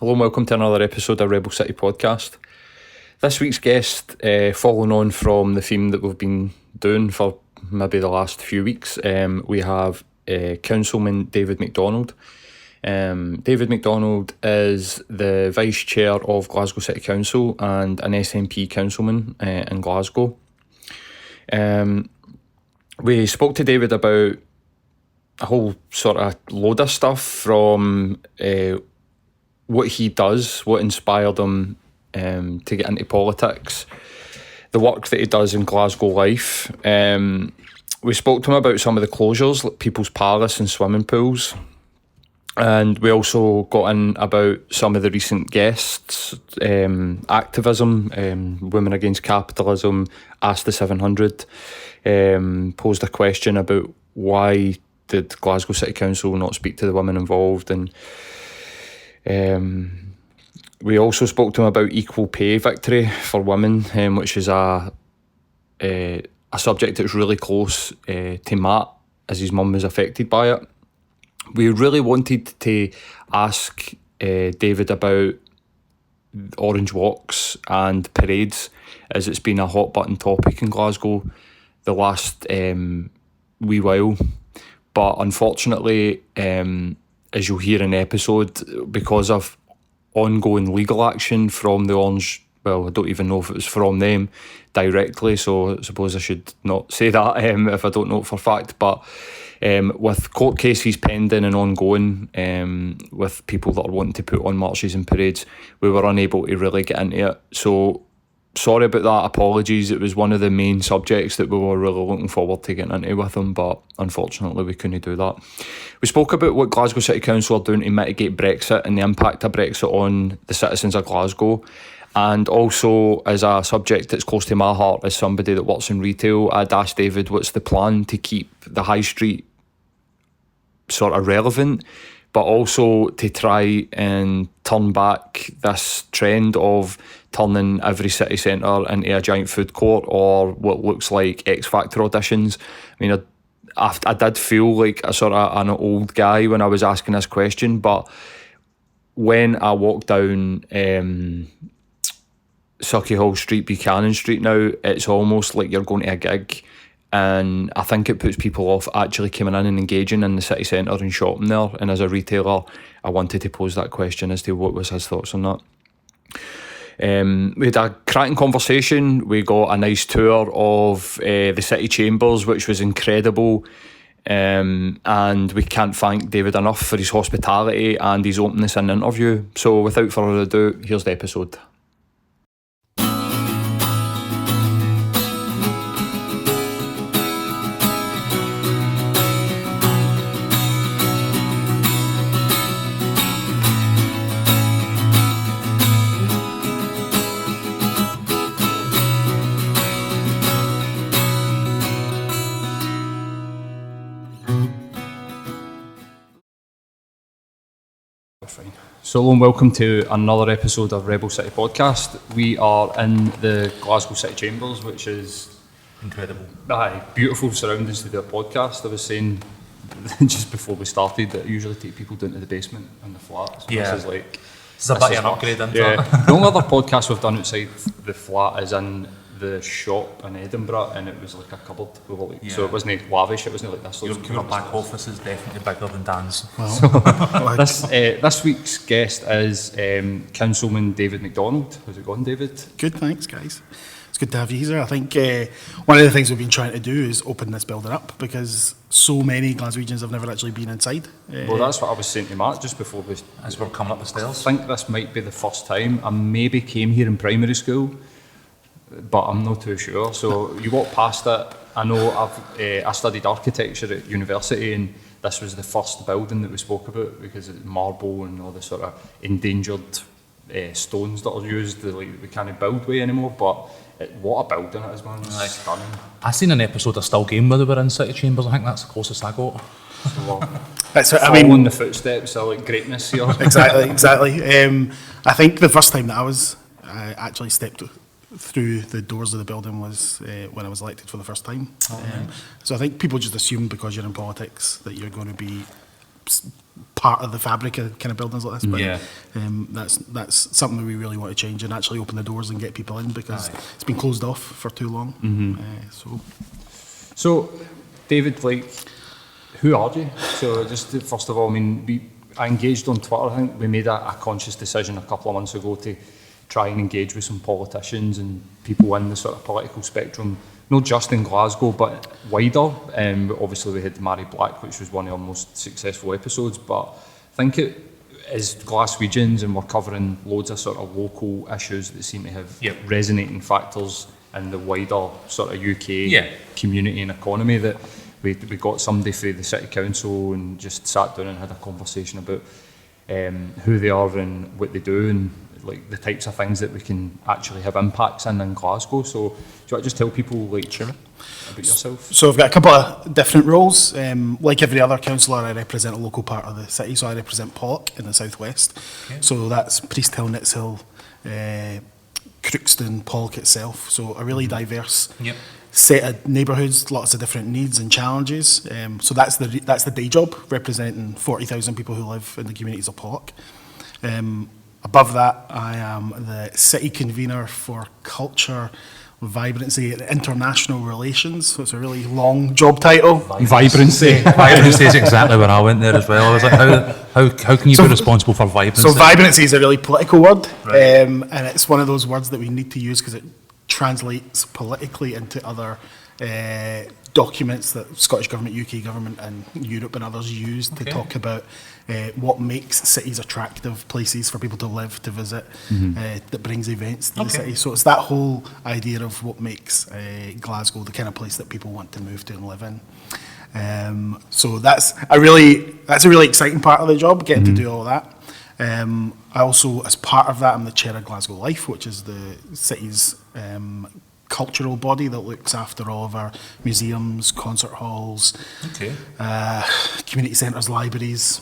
Hello and welcome to another episode of Rebel City Podcast. This week's guest, following on from the theme that we've been doing for maybe the last few weeks, we have Councilman David McDonald. David McDonald is the Vice Chair of Glasgow City Council and an SNP councilman in Glasgow. We spoke to David about a whole sort of load of stuff from what he does, what inspired him to get into politics, the work that he does in Glasgow life. We spoke to him about some of the closures, like People's Palace and swimming pools. And we also got in about some of the recent guests, activism, Women Against Capitalism, Ask the 700, posed a question about why did Glasgow City Council not speak to the women involved, and we also spoke to him about equal pay victory for women, which is a subject that's really close to Matt, as his mum was affected by it. We really wanted to ask David about orange walks and parades, as it's been a hot button topic in Glasgow the last wee while. But unfortunately, as you'll hear in the episode, because of ongoing legal action from the Orange, well, I don't even know if it was from them directly, so I suppose I should not say that if I don't know it for a fact, but with court cases pending and ongoing, with people that are wanting to put on marches and parades, we were unable to really get into it. So sorry about that, apologies. It was one of the main subjects that we were really looking forward to getting into with him, but unfortunately we couldn't do that. We spoke about what Glasgow City Council are doing to mitigate Brexit and the impact of Brexit on the citizens of Glasgow. And also, as a subject that's close to my heart, as somebody that works in retail, I'd asked David what's the plan to keep the high street sort of relevant, but also to try and turn back this trend of turning every city centre into a giant food court or what looks like X Factor auditions. I mean, I did feel like a sort of an old guy when I was asking this question, but when I walk down Sauchiehall Street, Buchanan Street now, it's almost like you're going to a gig. And I think it puts people off actually coming in and engaging in the city centre and shopping there. And as a retailer, I wanted to pose that question as to what was his thoughts on that. We had a cracking conversation. We got a nice tour of the city chambers, which was incredible. And we can't thank David enough for his hospitality and his openness in the interview. So without further ado, here's the episode. So hello and welcome to another episode of Rebel City Podcast. We are in the Glasgow City Chambers, which is incredible. Beautiful surroundings to do a podcast. I was saying just before we started that I usually take people down to the basement and the flat. So yeah. This is like... It's a bit of an upgrade, isn't it? The only other podcast we've done outside the flat is in the shop in Edinburgh, and it was like a cupboard. So it wasn't lavish, it wasn't like this. Your back office is definitely bigger than Dan's. Well, this week's guest is Councilman David McDonald. How's it going, David? Good, thanks, guys. It's good to have you here. I think one of the things we've been trying to do is open this building up because so many Glaswegians have never actually been inside. Well, that's what I was saying to Matt just before as we're coming up the stairs. I think this might be the first time. I maybe came here in primary school, but I'm not too sure. So you walk past it. I know I studied architecture at university, and this was the first building that we spoke about because it's marble and all the sort of endangered stones that are used. We can't build with anymore, but what a building it is, man. It's stunning. I seen an episode of Still Game where they were in City Chambers. I think that's the closest I got. So, following the footsteps of like greatness here. Exactly. I think the first time that I actually stepped through the doors of the building was when I was elected for the first time. So I think people just assume because you're in politics that you're going to be part of the fabric of kind of buildings like this. But Yeah. that's something that we really want to change and actually open the doors and get people in, because it's been closed off for too long. So, David, like, who are you? So, just first of all, I mean, I engaged on Twitter. I think we made a conscious decision a couple of months ago to try and engage with some politicians and people in the sort of political spectrum, not just in Glasgow, but wider. Obviously, we had Mary Black, which was one of our most successful episodes, but I think it is Glaswegians, and we're covering loads of sort of local issues that seem to have resonating factors in the wider sort of UK community and economy, that we got somebody for the City Council and just sat down and had a conversation about who they are and what they do, and like the types of things that we can actually have impacts in Glasgow. So do you want to just tell people like about yourself? So I've got a couple of different roles. Like every other councillor, I represent a local part of the city, so I represent Pollock in the southwest. So that's Priest Hill, Nits Hill, Crookston, Pollock itself. So a really diverse set of neighbourhoods, lots of different needs and challenges. So that's the day job, representing 40,000 people who live in the communities of Pollock. Above that, I am the city convener for culture, vibrancy and international relations. So it's a really long job title. Vibrancy. Vibrancy is exactly where I went there as well. I was like, how can you be responsible for vibrancy? So vibrancy is a really political word, and it's one of those words that we need to use because it translates politically into other documents that Scottish Government, UK Government and Europe and others use to talk about what makes cities attractive places for people to live, to visit, that brings events to the city. So it's that whole idea of what makes Glasgow the kind of place that people want to move to and live in. So that's a really exciting part of the job, getting to do all that. I also, as part of that, I'm the chair of Glasgow Life, which is the city's cultural body that looks after all of our museums, concert halls, community centres, libraries,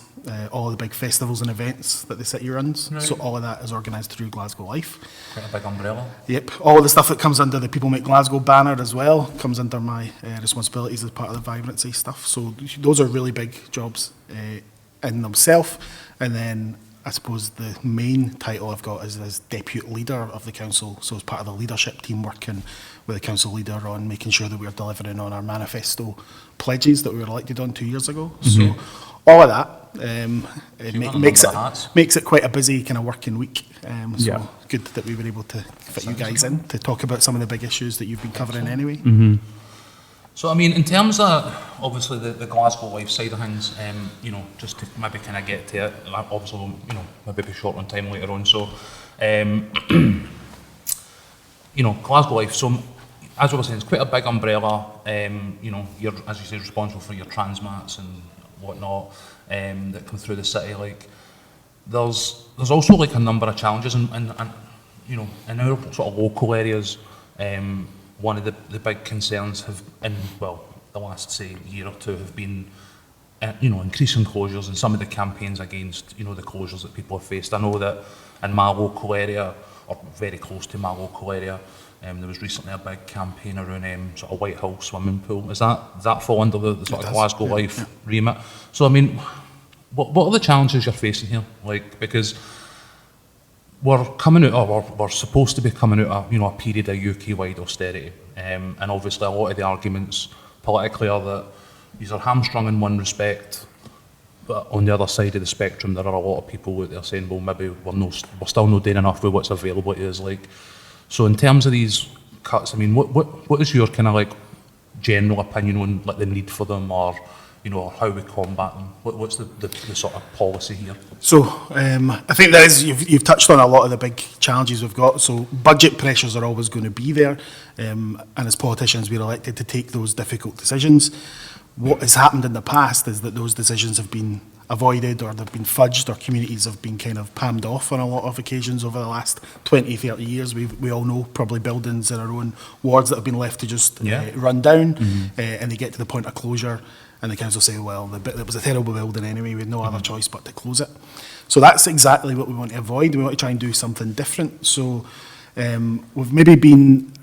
all the big festivals and events that the city runs. So all of that is organised through Glasgow Life. Quite a big umbrella. Yep, all of the stuff that comes under the People Make Glasgow banner as well comes under my responsibilities as part of the vibrancy stuff. So those are really big jobs in themselves. And then I suppose the main title I've got is as deputy leader of the council, so as part of the leadership team working with the council leader on making sure that we're delivering on our manifesto pledges that we were elected on 2 years ago. So all of that makes it quite a busy kind of working week. So good that we were able to fit you guys in to talk about some of the big issues that you've been covering anyway. So, I mean, in terms of, obviously, the Glasgow Life side of things, you know, just to maybe kind of get to it, obviously, you know, maybe be short on time later on, so, you know, Glasgow Life, so, as we were saying, it's quite a big umbrella, you know, you're, as you say, responsible for your transmats and whatnot, that come through the city, like, there's also, like, a number of challenges, and you know, in our sort of local areas, one of the big concerns have, in, well, the last, say, year or two have been, you know, increasing closures and some of the campaigns against, you know, the closures that people have faced. I know that in my local area, or very close to my local area, there was recently a big campaign around sort of White Hill swimming pool. Does that fall under the sort of Glasgow Life remit? So, I mean, what are the challenges you're facing here? Like, because we're coming out, or we're supposed to be coming out of, you know, a period of UK-wide austerity, and obviously a lot of the arguments politically are that these are hamstrung in one respect, but on the other side of the spectrum there are a lot of people out there saying, well, maybe we're still not doing enough with what's available to us. Like, so in terms of these cuts, I mean, what is your kind of like general opinion on like the need for them, or, you know, how we combat them? What's the sort of policy here? So I think that is, you've touched on a lot of the big challenges we've got. So budget pressures are always going to be there, and as politicians we're elected to take those difficult decisions. What has happened in the past is that those decisions have been avoided, or they've been fudged, or communities have been kind of palmed off on a lot of occasions over the last 20, 30 years. We all know probably buildings in our own wards that have been left to just run down, and they get to the point of closure, and the council say, well, it was a terrible building anyway, we had no other choice but to close it. So that's exactly what we want to avoid. We want to try and do something different. So we've maybe been,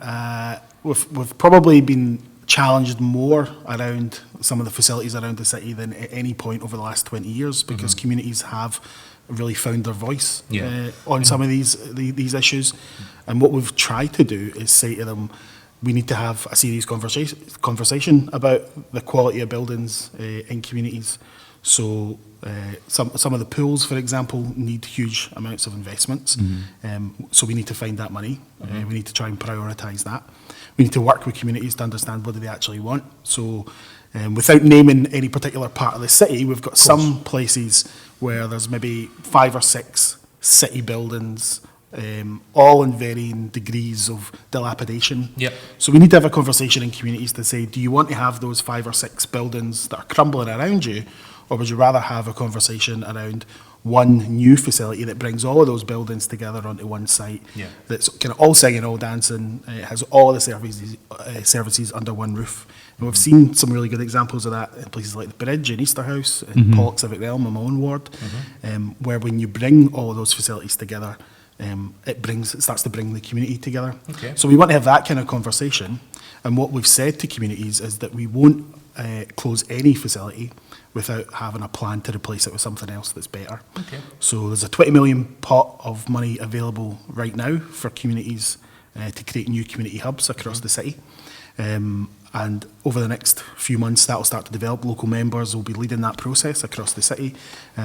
we've probably been challenged more around some of the facilities around the city than at any point over the last 20 years, because communities have really found their voice on some of these issues. And what we've tried to do is say to them, we need to have a serious conversation about the quality of buildings in communities. So some of the pools, for example, need huge amounts of investments. So we need to find that money. We need to try and prioritise that. We need to work with communities to understand what do they actually want. So without naming any particular part of the city, we've got some places where there's maybe 5 or 6 city buildings, all in varying degrees of dilapidation. Yep. So we need to have a conversation in communities to say, do you want to have those 5 or 6 buildings that are crumbling around you, or would you rather have a conversation around one new facility that brings all of those buildings together onto one site, that's kind of all singing, all dancing, has all of the services under one roof. And we've seen some really good examples of that in places like the Bridge in Easterhouse, in Pollock Civic Realm in my own ward, where when you bring all of those facilities together, it starts to bring the community together. Okay. So we want to have that kind of conversation. And what we've said to communities is that we won't close any facility without having a plan to replace it with something else that's better. Okay. So there's a 20 million pot of money available right now for communities to create new community hubs across the city. And over the next few months, that will start to develop. Local members will be leading that process across the city,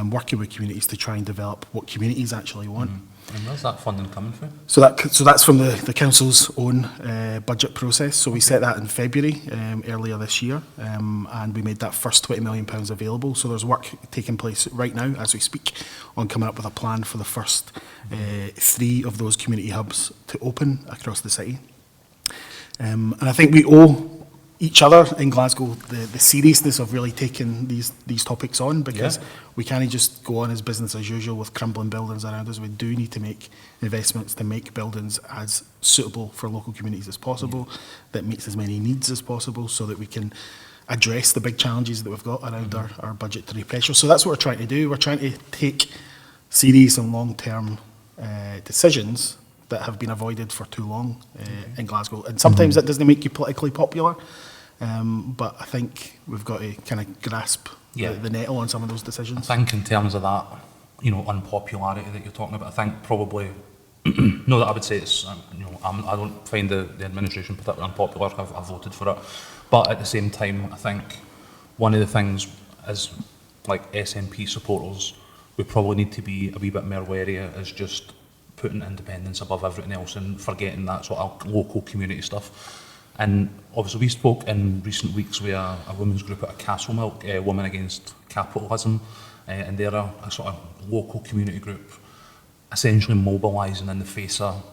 working with communities to try and develop what communities actually want. And where's that funding coming from? So that's from the council's own budget process. So we set that in February earlier this year, and we made that first £20 million available. So there's work taking place right now as we speak on coming up with a plan for the first 3 of those community hubs to open across the city. And I think we owe each other in Glasgow the seriousness of really taking these topics on, because we can't just go on as business as usual with crumbling buildings around us. We do need to make investments to make buildings as suitable for local communities as possible, that meets as many needs as possible, so that we can address the big challenges that we've got around our budgetary pressure. So that's what we're trying to do. We're trying to take serious and long-term decisions that have been avoided for too long in Glasgow. And sometimes that doesn't make you politically popular, but I think we've got to kind of grasp the nettle on some of those decisions. I think in terms of that, unpopularity that you're talking about, I think probably, no, that I would say it's, I don't find the administration particularly unpopular. I've voted for it. But at the same time, I think one of the things as like SNP supporters, we probably need to be a wee bit more wary is just putting independence above everything else and forgetting that sort of local community stuff. And obviously we spoke in recent weeks with a women's group at Castlemilk, Women Against Capitalism, and they're a sort of local community group essentially mobilising in the face of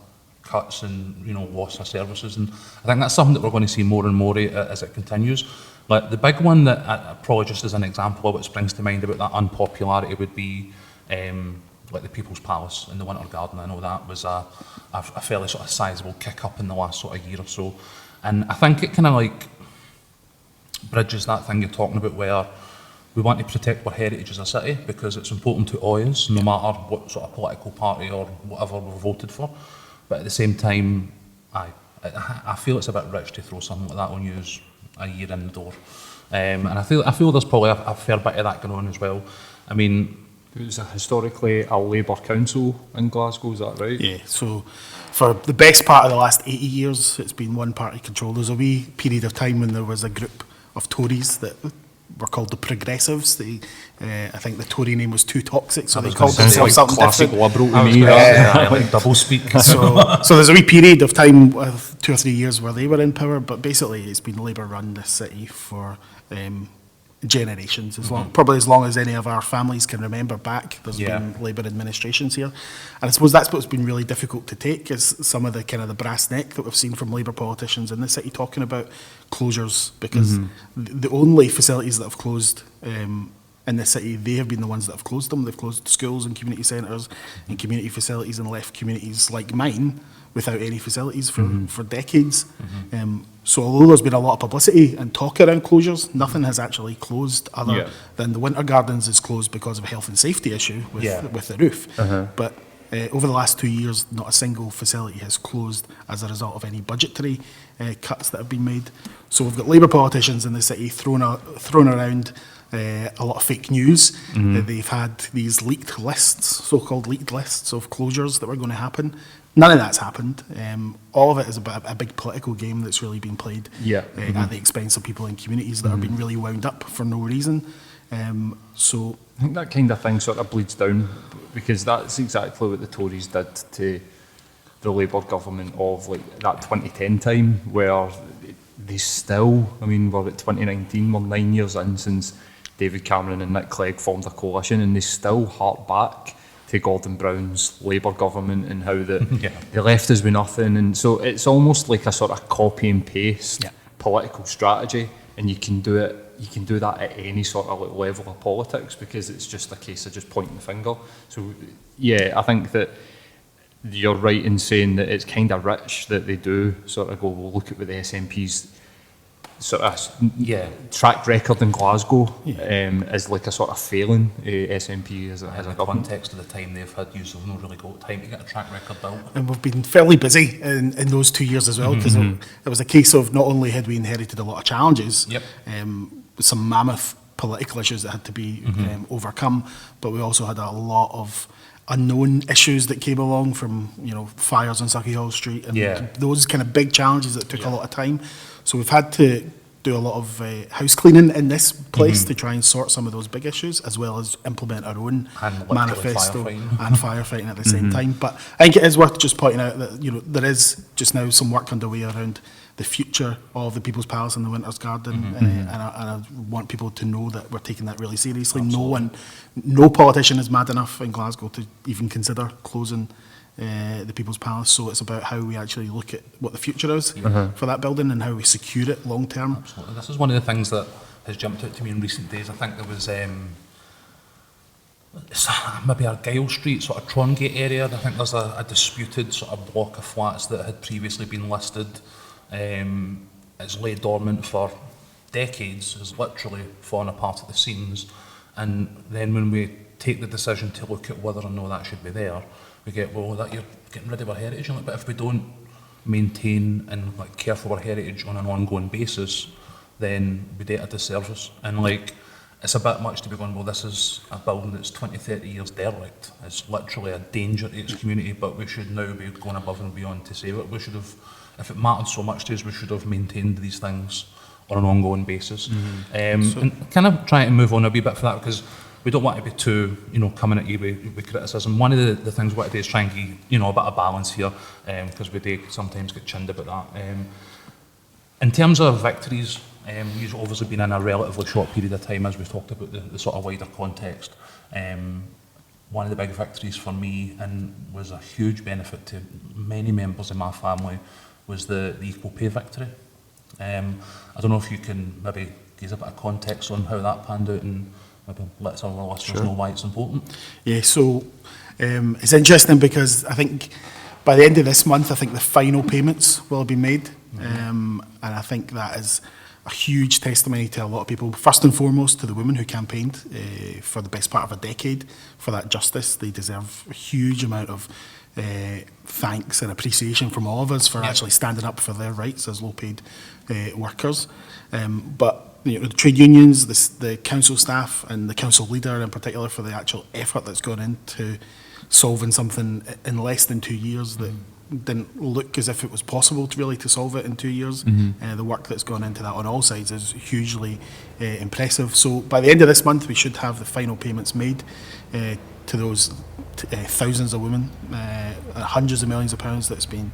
cuts and loss of services. And I think that's something that we're going to see more and more as it continues. Like the big one that probably just as an example of what springs to mind about that unpopularity would be like the People's Palace in the Winter Garden. I know that was a fairly sort of sizable kick up in the last sort of year or so. And I think it kind of like bridges that thing you're talking about where we want to protect our heritage as a city because it's important to all of us, no matter what sort of political party or whatever we've voted for. But at the same time, I feel it's a bit rich to throw something like that on you as a year in the door. And I feel there's probably a fair bit of that going on as well. I mean, it was historically a Labour council in Glasgow, is that right? Yeah, so for the best part of the last 80 years, it's been one party control. There's a wee period of time when there was a group of Tories that were called the Progressives. I think the Tory name was too toxic, so they called themselves something classic different. Liberal to me. like double speak. So there's a wee period of time, 2 or 3 years, where they were in power, but basically it's been Labour run this city for generations, probably as long as any of our families can remember back. There's been Labour administrations here, and I suppose that's what's been really difficult to take is some of the kind of the brass neck that we've seen from Labour politicians in the city talking about closures, because the only facilities that have closed in the city, they have been the ones that have closed them. They've closed schools and community centres and community facilities and left communities like mine without any facilities for decades. So although there's been a lot of publicity and talk around closures, nothing has actually closed other than the Winter Gardens is closed because of a health and safety issue with the roof. But over the last 2 years, not a single facility has closed as a result of any budgetary cuts that have been made. So we've got Labour politicians in the city throwing around a lot of fake news. They've had these leaked lists, so-called leaked lists of closures that were going to happen. None of that's happened. All of it is a big political game that's really been played at the expense of people in communities that are being really wound up for no reason. So I think that kind of thing sort of bleeds down, because that's exactly what the Tories did to the Labour government of like that 2010 time, where they still, I mean, we're at 2019, we're 9 years in since David Cameron and Nick Clegg formed a coalition, and they still hark back to Gordon Brown's Labour government and how they left us with nothing. And so it's almost like a sort of copy and paste political strategy, and you can do that at any sort of like level of politics, because it's just a case of just pointing the finger. So yeah, I think that you're right in saying that it's kind of rich that they do sort of go, well, look at what the SNP's sort of track record in Glasgow is like a sort of failing SNP as a In the government. context of the time they've had, you've not really got time to get a track record built. And we've been fairly busy in those 2 years as well, because it was a case of not only had we inherited a lot of challenges, some mammoth political issues that had to be overcome, but we also had a lot of unknown issues that came along from, fires on Sauchiehall Street and those kind of big challenges that took a lot of time. So we've had to do a lot of house cleaning in this place to try and sort some of those big issues, as well as implement our own manifesto and firefighting at the same time. But I think it is worth just pointing out that there is just now some work underway around the future of the People's Palace and the Winter's Garden, and I want people to know that we're taking that really seriously. No politician is mad enough in Glasgow to even consider closing the People's Palace, so it's about how we actually look at what the future is for that building and how we secure it long term. Absolutely. This is one of the things that has jumped out to me in recent days. I think there was maybe a Gala Street, sort of Trongate area. I think there's a disputed sort of block of flats that had previously been listed. It's lay dormant for decades, has literally fallen apart at the seams, and then when we take the decision to look at whether or not that should be there, we get, well, that you're getting rid of our heritage. But if we don't maintain and care for our heritage on an ongoing basis, then we do it a disservice. And it's a bit much to be going, well, this is a building that's 20, 30 years derelict. It's literally a danger to its community, but we should now be going above and beyond to save it. We should have, if it mattered so much to us, we should have maintained these things on an ongoing basis. And kind of trying to move on a wee bit for that, because we don't want to be too, coming at you with criticism. One of the things we want to do is try and get, a bit of balance here, because we do sometimes get chinned about that. In terms of victories, you've obviously been in a relatively short period of time, as we've talked about the sort of wider context. One of the big victories for me, and was a huge benefit to many members of my family, was the equal pay victory. I don't know if you can maybe give a bit of context on how that panned out, and maybe let some of our listeners know why it's important. Yeah, so it's interesting because I think by the end of this month, I think the final payments will be made. And I think that is a huge testimony to a lot of people. First and foremost, to the women who campaigned for the best part of a decade for that justice. They deserve a huge amount of thanks and appreciation from all of us for actually standing up for their rights as low-paid workers. But the trade unions, the council staff and the council leader in particular, for the actual effort that's gone into solving something in less than 2 years that didn't look as if it was possible to solve it in 2 years. The work that's gone into that on all sides is hugely impressive. So by the end of this month, we should have the final payments made to those thousands of women, hundreds of millions of pounds that's been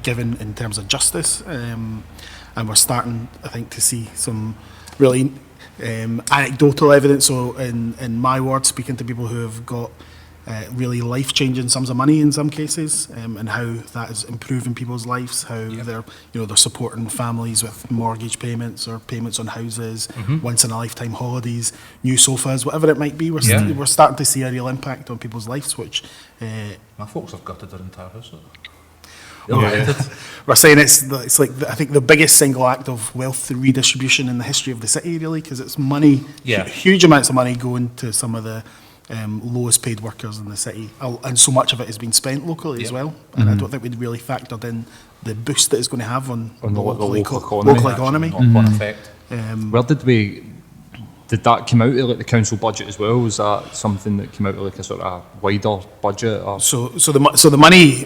given in terms of justice. And we're starting, I think, to see some really anecdotal evidence. So in my ward, speaking to people who have got really life-changing sums of money in some cases, and how that is improving people's lives, how they're supporting families with mortgage payments or payments on houses, once-in-a-lifetime holidays, new sofas, whatever it might be. We're starting to see a real impact on people's lives, which... My folks have gutted their entire house. We're saying it's like I think the biggest single act of wealth redistribution in the history of the city, really, because it's money, huge amounts of money going to some of the lowest paid workers in the city, and so much of it has been spent locally as well. And I don't think we'd really factored in the boost that it's going to have on the local economy. Knock-on effect. Where did that come out of, like the council budget as well? Was that something that came out of like a sort of wider budget? Or? So the money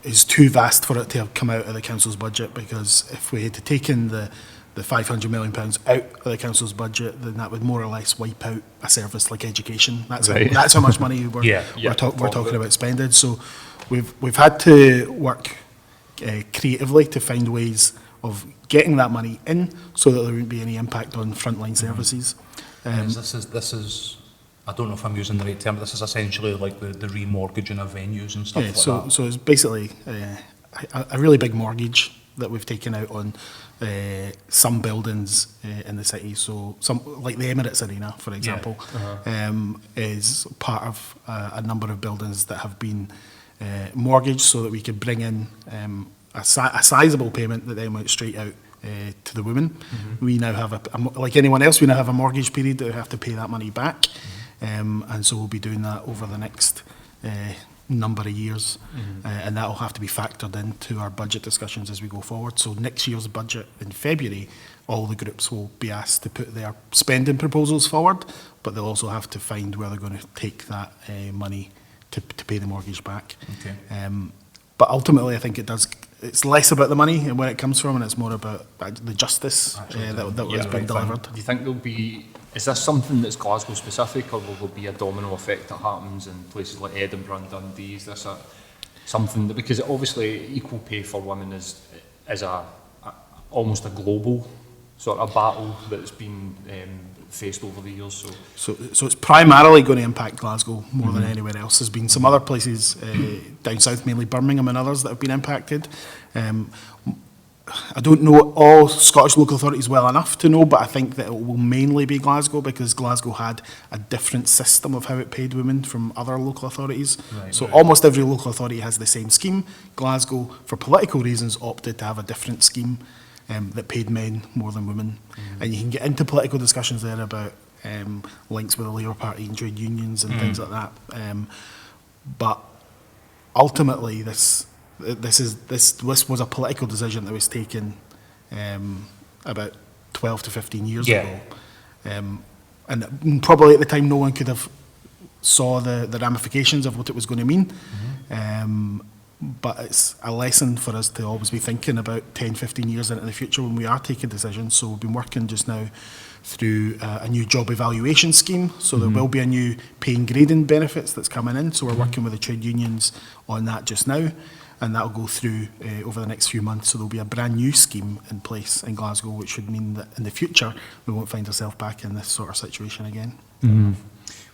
is too vast for it to have come out of the council's budget, because if we had to take in the £500 million out of the council's budget, then that would more or less wipe out a service like education. That's how much money we're talking about spending. So we've had to work creatively to find ways of getting that money in so that there wouldn't be any impact on frontline services. This is I don't know if I'm using the right term, but this is essentially like the remortgaging of venues and stuff that. So it's basically a really big mortgage that we've taken out on some buildings in the city. So some, like the Emirates Arena, for example, is part of a number of buildings that have been mortgaged so that we could bring in a sizable payment that then went straight out to the women. We now have, like anyone else, we now have a mortgage period that we have to pay that money back. And so we'll be doing that over the next number of years, and that will have to be factored into our budget discussions as we go forward. So next year's budget in February, all the groups will be asked to put their spending proposals forward, but they'll also have to find where they're going to take that money to pay the mortgage back. But ultimately, I think it's less about the money and where it comes from, and it's more about the justice that was being delivered. Do you think there'll be, is this something that's Glasgow specific, or will there be a domino effect that happens in places like Edinburgh and Dundee? Is this something that, because obviously equal pay for women is almost a global sort of battle that's been faced over the years. So it's primarily going to impact Glasgow more than anywhere else. There's been some other places down south, mainly Birmingham and others, that have been impacted. I don't know all Scottish local authorities well enough to know, but I think that it will mainly be Glasgow, because Glasgow had a different system of how it paid women from other local authorities. Almost every local authority has the same scheme. Glasgow, for political reasons, opted to have a different scheme that paid men more than women. And you can get into political discussions there about links with the Labour Party and trade unions and things like that. But ultimately, this was a political decision that was taken about 12 to 15 years ago. And probably at the time no one could have saw the ramifications of what it was going to mean. But it's a lesson for us to always be thinking about 10, 15 years into the future when we are taking decisions. So we've been working just now through a new job evaluation scheme. So there will be a new pay and grading benefits that's coming in. So we're working with the trade unions on that just now. And that will go through over the next few months. So there'll be a brand new scheme in place in Glasgow, which would mean that in the future we won't find ourselves back in this sort of situation again.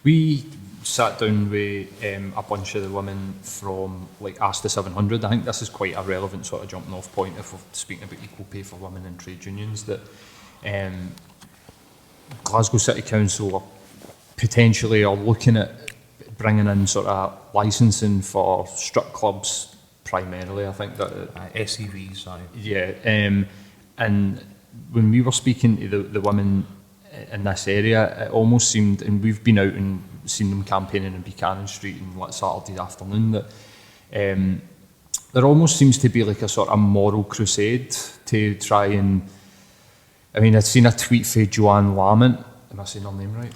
We sat down with a bunch of the women from like Ask the 700. I think this is quite a relevant sort of jumping off point if we're speaking about equal pay for women in trade unions, that Glasgow City Council potentially are looking at bringing in sort of licensing for strip clubs primarily. I think that SEVs, sorry. And when we were speaking to the women in this area, it almost seemed, and we've been out and seen them campaigning in Buchanan Street on like Saturday afternoon, that there almost seems to be like a sort of moral crusade to try and, I mean, I'd seen a tweet for Joanne Lamont, am I saying her name right?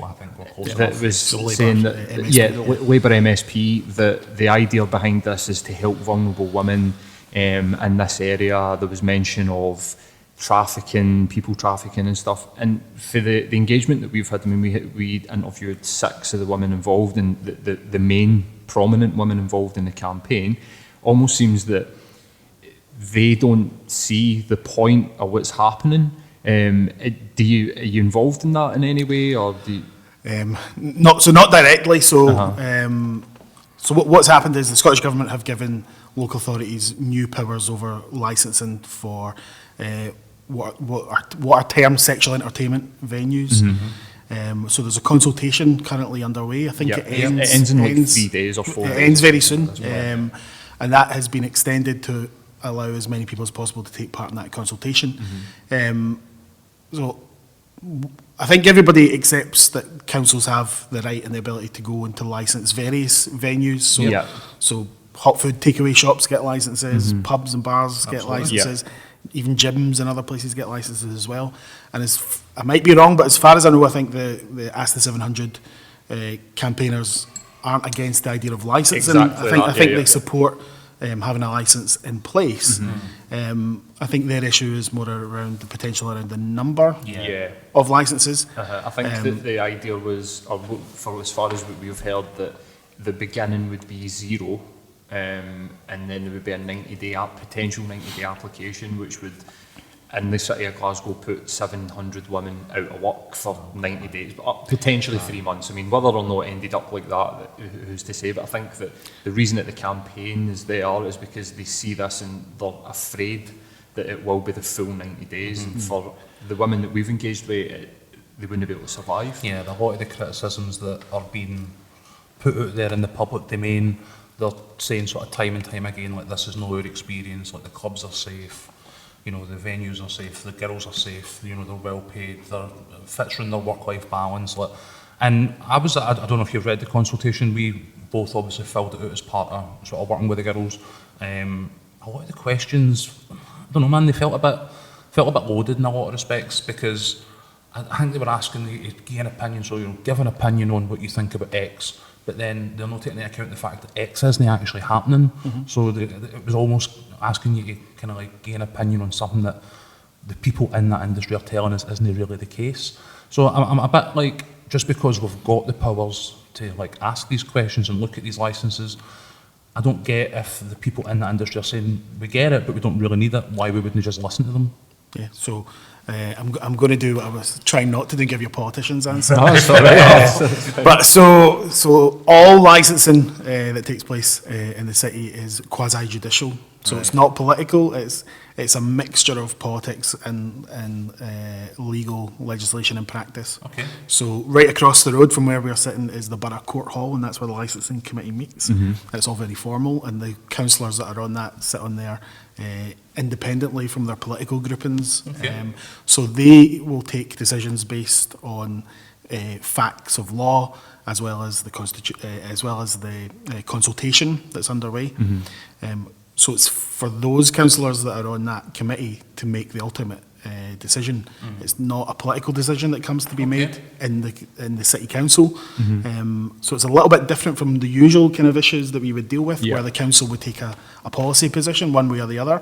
I think we're close that enough. was saying that, the Labour MSP, that the idea behind this is to help vulnerable women in this area. There was mention of trafficking, people trafficking and stuff. And for the engagement that we've had, I mean, we interviewed 6 of the women involved, and the main prominent women involved in the campaign. Almost seems that they don't see the point of what's happening. Are you involved in that in any way, or do you... not directly. So what's happened is the Scottish Government have given local authorities new powers over licensing for what are termed sexual entertainment venues. So there's a consultation currently underway. I think it ends in like 3 days or 4 days. It ends very soon, and that has been extended to allow as many people as possible to take part in that consultation. So I think everybody accepts that councils have the right and the ability to go into license various venues. So, Yeah. so hot food takeaway shops get licenses, pubs and bars get licenses, even gyms and other places get licenses as well. And I might be wrong, but as far as I know, I think the Ask the 700 campaigners aren't against the idea of licensing. Exactly I think they support having a license in place. I think their issue is more around the potential around the number of licenses. I think that the idea was, or for as far as what we've heard, that the beginning would be 0, and then there would be a potential 90-day application, which would, in the city of Glasgow, put 700 women out of work for 90 days, but potentially 3 months. I mean, whether or not it ended up like that, who's to say? But I think that the reason that the campaign is there is because they see this and they're afraid that it will be the full 90 days. And for the women that we've engaged with, they wouldn't be able to survive. Yeah, a lot of the criticisms that are being put out there in the public domain, they're saying sort of time and time again, like, this is not our experience, like the clubs are safe, you know, the venues are safe, the girls are safe, you know, they're well paid, they're fits in their work-life balance. Like, and I don't know if you've read the consultation, we both obviously filled it out as part of sort of working with the girls. A lot of the questions, I don't know, man, they felt a bit loaded in a lot of respects, because I think they were asking you to give an opinion, so, you know, give an opinion on what you think about X, but then they're not taking into account the fact that X isn't actually happening. So it was almost asking you to kind of like give an opinion on something that the people in that industry are telling us isn't really the case. So I'm a bit like, just because we've got the powers to like ask these questions and look at these licenses, I don't get if the people in that industry are saying, we get it, but we don't really need it, why we wouldn't just listen to them? Yeah, so I'm going to do what I was trying not to do, give you a politician's answer. But so all licensing that takes place in the city is quasi-judicial. So it's not political. It's a mixture of politics and legal legislation and practice. Okay. So right across the road from where we are sitting is the Borough Court Hall, and that's where the licensing committee meets. And it's all very formal, and the councillors that are on that sit on there independently from their political groupings. Okay. So they will take decisions based on facts of law, as well as the consultation that's underway. So it's for those councillors that are on that committee to make the ultimate decision. It's not a political decision that comes to be made in the city council. So it's a little bit different from the usual kind of issues that we would deal with, where the council would take a policy position one way or the other.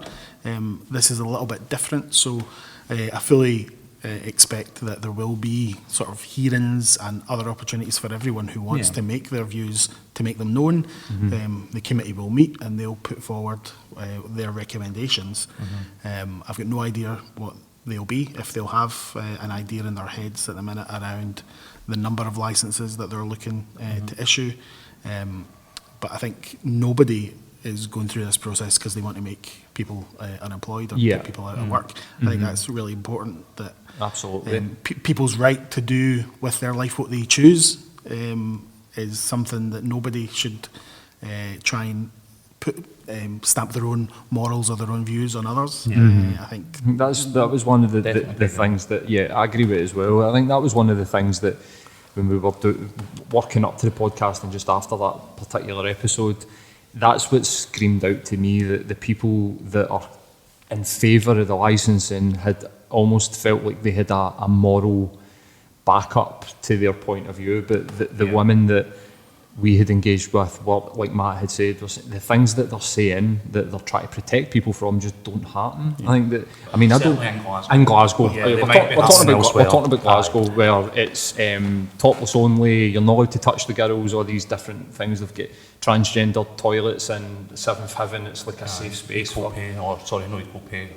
This is a little bit different. So I fully expect that there will be sort of hearings and other opportunities for everyone who wants to make their views, to make them known. The committee will meet and they'll put forward their recommendations. I've got no idea what they'll be, if they'll have an idea in their heads at the minute around the number of licences that they're looking to issue. But I think nobody is going through this process because they want to make people unemployed or get people out of work. I think that's really important, that absolutely people's right to do with their life what they choose is something that nobody should try and put stamp their own morals or their own views on others. I think that was one of the things that I agree with as well. I think that was one of the things that when we were working up to the podcast and just after that particular episode, that's what screamed out to me, that the people that are in favour of the licensing had almost felt like they had a moral backup to their point of view, but the women that we had engaged with were, like Matt had said, the things that they're saying that they're trying to protect people from just don't happen. I think that, I mean, in Glasgow. We're talking about Glasgow, where it's topless only, you're not allowed to touch the girls, all these different things. They've got transgender toilets in Seventh Heaven, it's like a safe space. Equal pay, not equal pay.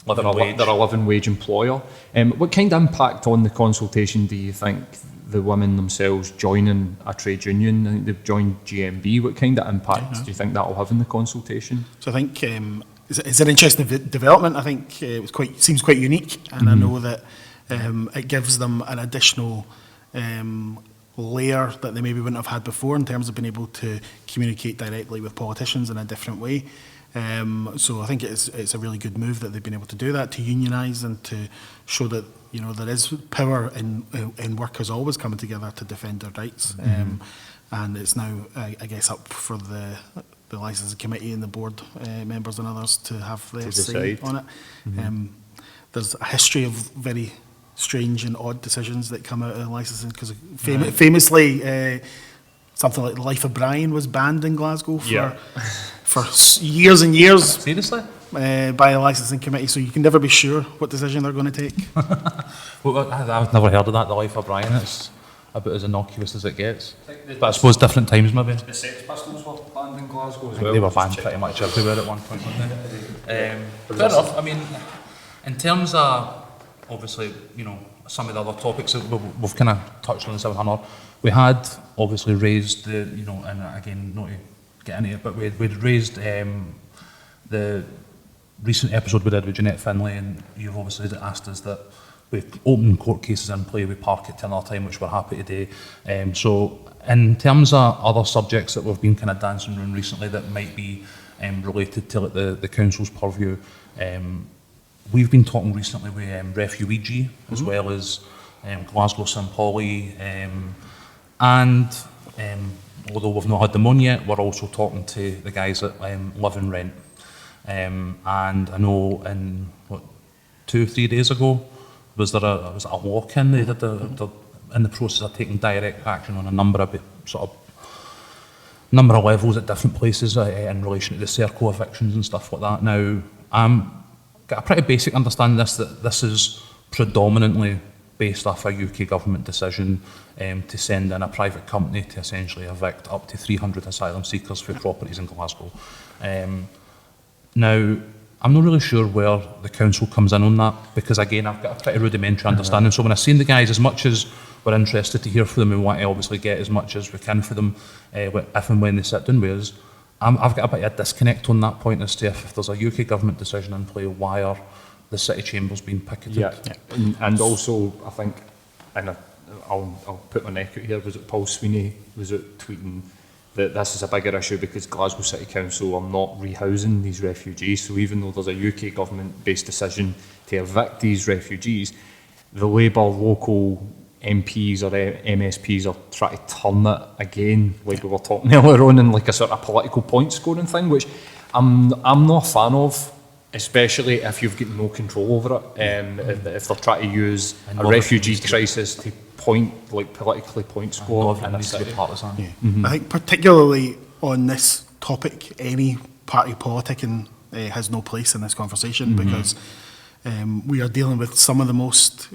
They're a living wage employer. What kind of impact on the consultation do you think the women themselves joining a trade union? I think they've joined GMB. What kind of impact do you think that will have in the consultation? So I think it's an interesting development. I think it seems quite unique, and I know that it gives them an additional layer that they maybe wouldn't have had before in terms of being able to communicate directly with politicians in a different way. So I think it's a really good move that they've been able to do that, to unionise and to show that, you know, there is power in workers always coming together to defend their rights. And it's now, I guess, up for the licensing committee and the board members and others to have their say on it. There's a history of very strange and odd decisions that come out of licensing, because famously something like the Life of Brian was banned in Glasgow for years and years. Seriously? By the licensing committee, so you can never be sure what decision they're going to take. Well, I've never heard of that, the Life of Brian. It's about as innocuous as it gets. But I suppose different times maybe. The Sex Pistols were banned in Glasgow as I think they were banned pretty much everywhere at one point, weren't they? Fair enough. I mean, in terms of, obviously, you know, some of the other topics that we've kind of touched on in 700, we had obviously raised the, you know, and again, not to get into it, but we'd raised the recent episode we did with Jeanette Finlay, and you've obviously asked us that we've open court cases in play with Parkin till another time, which we're happy to do. So in terms of other subjects that we've been kind of dancing around recently that might be related to like the council's purview, we've been talking recently with Rehousing, as well as Glasgow St Pauli, and although we've not had them on yet, we're also talking to the guys that live in rent. And I know in, 2 or 3 days ago, was there a walk-in? They did they're in the process of taking direct action on a number of levels at different places in relation to the Serco evictions and stuff like that. Now, got a pretty basic understanding that this is predominantly based off a UK government decision to send in a private company to essentially evict up to 300 asylum seekers for properties in Glasgow. Now, I'm not really sure where the council comes in on that, because again, I've got a pretty rudimentary understanding. So when I seen the guys, as much as we're interested to hear from them and want to obviously get as much as we can for them if and when they sit down with us, I've got a bit of a disconnect on that point as to if there's a UK government decision in play, why are the city chambers being picketed? Yeah. And also, I think, and I'll put my neck out here, was it Paul Sweeney, was it tweeting that this is a bigger issue because Glasgow City Council are not rehousing these refugees. So even though there's a UK government-based decision to evict these refugees, the Labour local MPs or MSPs are trying to turn it again, like we were talking earlier on, in like a sort of political point scoring thing, which I'm not a fan of, especially if you've got no control over it. If they're trying to use a refugee crisis to politically point score. And needs to be partisan. I think particularly on this topic, any party politicking has no place in this conversation, because we are dealing with some of the most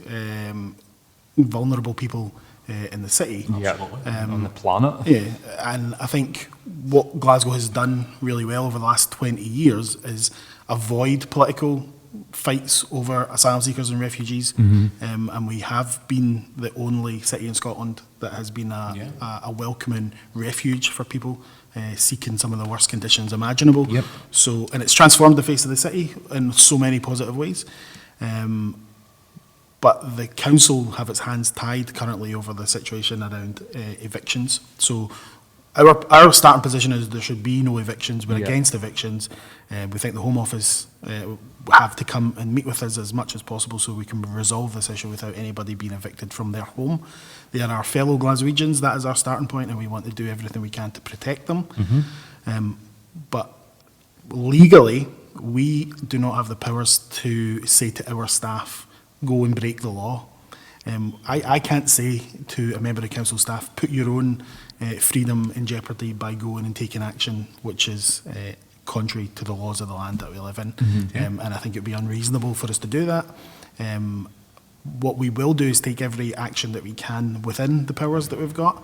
vulnerable people in the city. On the planet. Yeah, and I think what Glasgow has done really well over the last 20 years is avoid political fights over asylum seekers and refugees, and we have been the only city in Scotland that has been a welcoming refuge for people seeking some of the worst conditions imaginable. So, and it's transformed the face of the city in so many positive ways. But the council have its hands tied currently over the situation around evictions. So our starting position is there should be no evictions. We're against evictions. We think the Home Office have to come and meet with us as much as possible so we can resolve this issue without anybody being evicted from their home. They are our fellow Glaswegians. That is our starting point, and we want to do everything we can to protect them. But legally, we do not have the powers to say to our staff, go and break the law. I can't say to a member of council staff, put your own freedom in jeopardy by going and taking action which is contrary to the laws of the land that we live in. And I think it would be unreasonable for us to do that. What we will do is take every action that we can within the powers that we've got.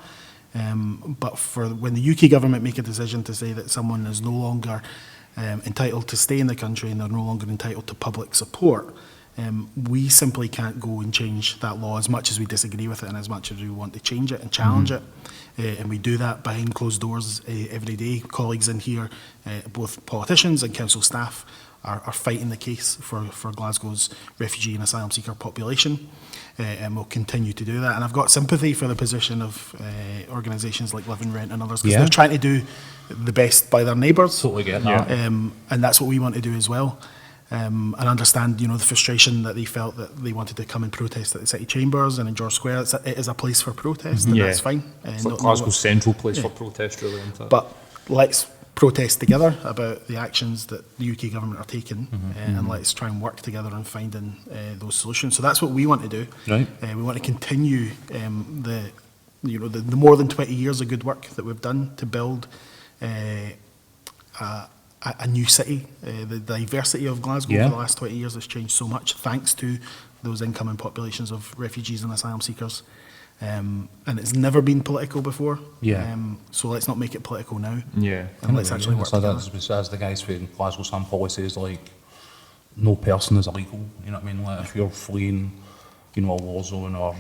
But for when the UK government make a decision to say that someone is no longer entitled to stay in the country and they're no longer entitled to public support, we simply can't go and change that law, as much as we disagree with it and as much as we want to change it and challenge it. And we do that behind closed doors every day. Colleagues in here, both politicians and council staff, are fighting the case for Glasgow's refugee and asylum seeker population, and will continue to do that. And I've got sympathy for the position of organisations like Live and Rent and others, because they're trying to do the best by their neighbours. Totally get that. And that's what we want to do as well. And understand, the frustration that they felt that they wanted to come and protest at the City Chambers and in George Square. It is a place for protest, and that's fine. It's like Glasgow's central place for protest, really, isn't it? But let's protest together about the actions that the UK government are taking, and let's try and work together on finding those solutions. So that's what we want to do. Right. We want to continue the more than 20 years of good work that we've done to build a new city. The diversity of Glasgow over the last 20 years has changed so much, thanks to those incoming populations of refugees and asylum seekers. And it's never been political before. So let's not make it political now. And let's actually work together. As the guys from Glasgow Sun policy is like, no person is illegal. You know what I mean? Like, if you're fleeing, a war zone or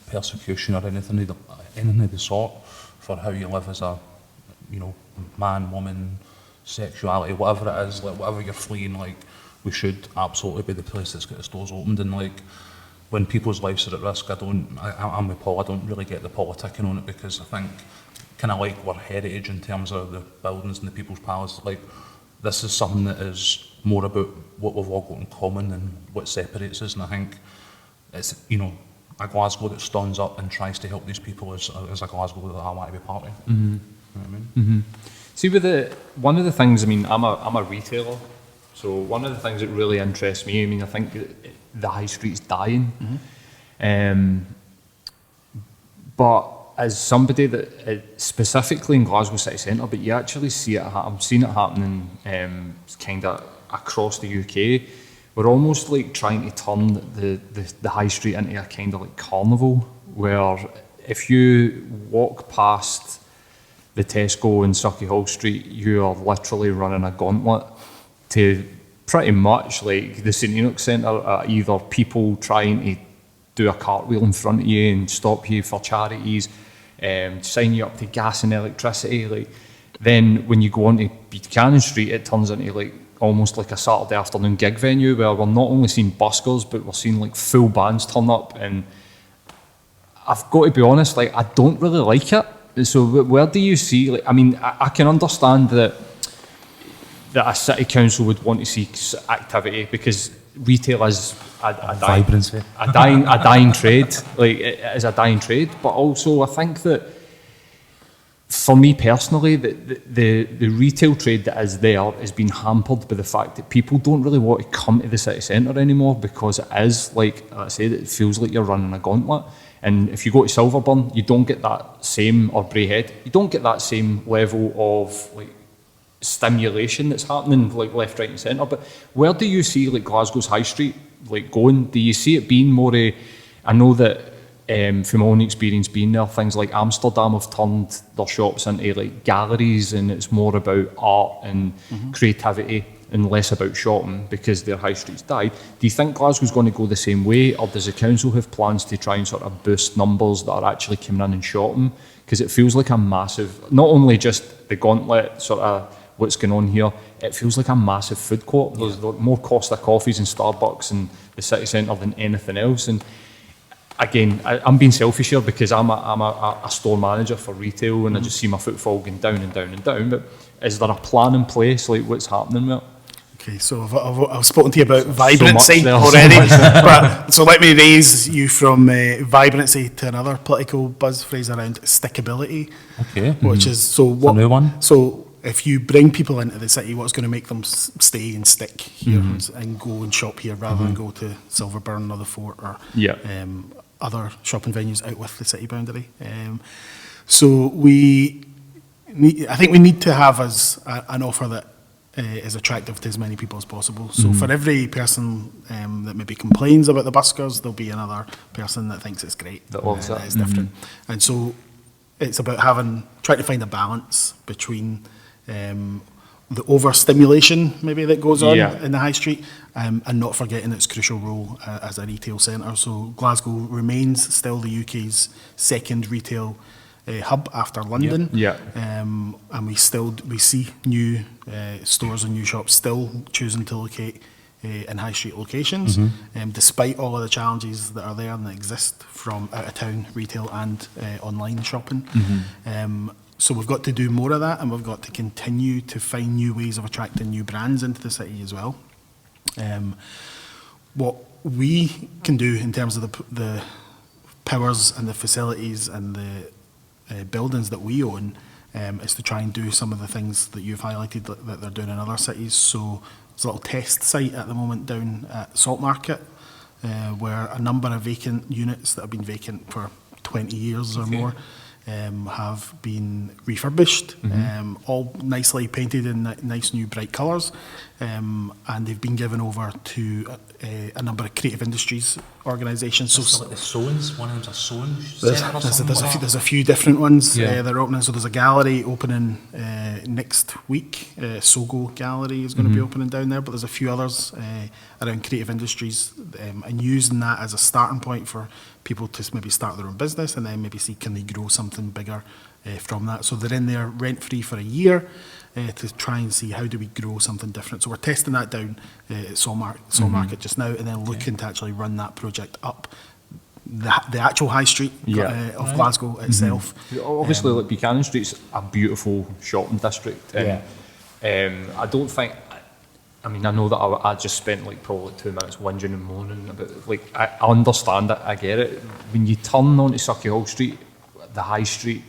persecution or anything of the sort for how you live as a man, woman, sexuality, whatever it is, like whatever you're fleeing, like, we should absolutely be the place that's got its doors opened. And like, when people's lives are at risk, I'm with Paul, I don't really get the politicking on it, because I think, kind of like our heritage in terms of the buildings and the people's palace, like, this is something that is more about what we've all got in common than what separates us. And I think it's, a Glasgow that stands up and tries to help these people is a Glasgow that I want to be part of. You know what I mean? See, one of the things, I'm a retailer, so one of the things that really interests me, I think the high street's dying, but as somebody that, specifically in Glasgow city centre, but you actually see it, I'm seeing it happening kind of across the UK. We're almost like trying to turn the high street into a kind of like carnival, where if you walk past the Tesco in Sauchiehall Street, you are literally running a gauntlet to pretty much like the St Enoch Centre, either people trying to do a cartwheel in front of you and stop you for charities, sign you up to gas and electricity. Like, then when you go onto Buchanan Street, it turns into like almost like a Saturday afternoon gig venue, where we're not only seeing buskers, but we're seeing like full bands turn up. And I've got to be honest, like, I don't really like it. So where do you see, like, I can understand that a city council would want to see activity, because retail is a dying trade. Like, it is a dying trade. But also I think that, for me personally, the retail trade that is there is being hampered by the fact that people don't really want to come to the city centre anymore, because it is, like I said, it feels like you're running a gauntlet. And if you go to Silverburn, you don't get that same, or Braehead, you don't get that same level of like stimulation that's happening like left, right and centre. But where do you see like Glasgow's high street like going? Do you see it being more I know that from my own experience being there, things like Amsterdam have turned their shops into like galleries, and it's more about art and creativity and less about shopping, because their high streets died. Do you think Glasgow's going to go the same way, or does the council have plans to try and sort of boost numbers that are actually coming in and shopping? Because it feels like a massive, not only just the gauntlet, sort of what's going on here, it feels like a massive food court. There's more Costa coffees and Starbucks in the city centre than anything else. And again, I'm being selfish here, because I'm a store manager for retail, and I just see my footfall going down and down and down. But is there a plan in place, like what's happening with it? Okay, so I've spoken to you about vibrancy already, so let me raise you from vibrancy to another political buzz phrase around stickability. Okay. Which is, so what? A new one. So if you bring people into the city, what's going to make them stay and stick here and go and shop here, rather than go to Silverburn or the Fort or other shopping venues out with the city boundary? So I think we need to have an offer that is attractive to as many people as possible. So for every person that maybe complains about the buskers, there'll be another person that thinks it's great. That loves it. It's different. And so it's about trying to find a balance between the overstimulation maybe that goes on in the high street, and not forgetting its crucial role as a retail centre. So Glasgow remains still the UK's second retail hub after London. Yeah. And we see new stores and new shops still choosing to locate in high street locations, despite all of the challenges that are there and that exist from out of town retail and online shopping. So we've got to do more of that, and we've got to continue to find new ways of attracting new brands into the city as well. What we can do in terms of the powers and the facilities and the buildings that we own is to try and do some of the things that you've highlighted that they're doing in other cities. So there's a little test site at the moment down at Salt Market where a number of vacant units that have been vacant for 20 years or more have been refurbished, all nicely painted in nice new bright colours, and they've been given over to a number of creative industries organisations. So like the sewings, one of them's a sewing centre or something like that? There's a few different ones that are opening. So there's a gallery opening next week. Sogo Gallery is going to be opening down there, but there's a few others around creative industries, and using that as a starting point for people to maybe start their own business and then maybe see can they grow something bigger from that. So they're in there rent-free for a year to try and see how do we grow something different. So we're testing that down at Salt Market just now, and then looking to actually run that project up the actual high street of Glasgow itself. Obviously, like Buchanan Street's a beautiful shopping district, and I don't think. I mean, I know that I just spent like probably 2 minutes whinging and moaning about. Like, I understand it, I get it. When you turn onto Sauchiehall Street, the high street,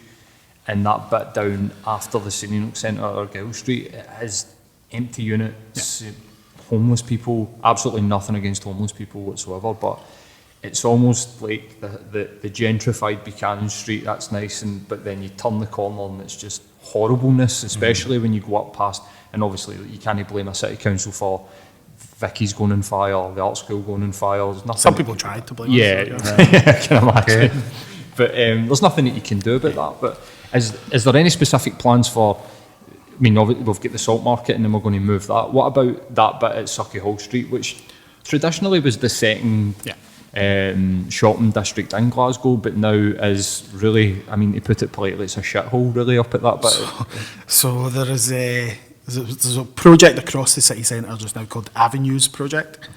and that bit down after the Scenic Centre or Gala Street, it has empty units, homeless people. Absolutely nothing against homeless people whatsoever, but it's almost like the gentrified Buchanan Street. That's nice, but then you turn the corner and it's just horribleness, especially when you go up past. And obviously, you can't blame a city council for Vicky's going on fire, the art school going on fire. There's nothing. Some people tried to blame us. I can imagine. Okay. But there's nothing that you can do about that. But is there any specific plans for? I mean, obviously we've got the Salt Market, and then we're going to move that. What about that bit at Sauchiehall Street, which traditionally was the second shopping district in Glasgow, but now is really, I mean, to put it politely, it's a shithole really up at that bit. So there's a project across the city centre just now called Avenues Project,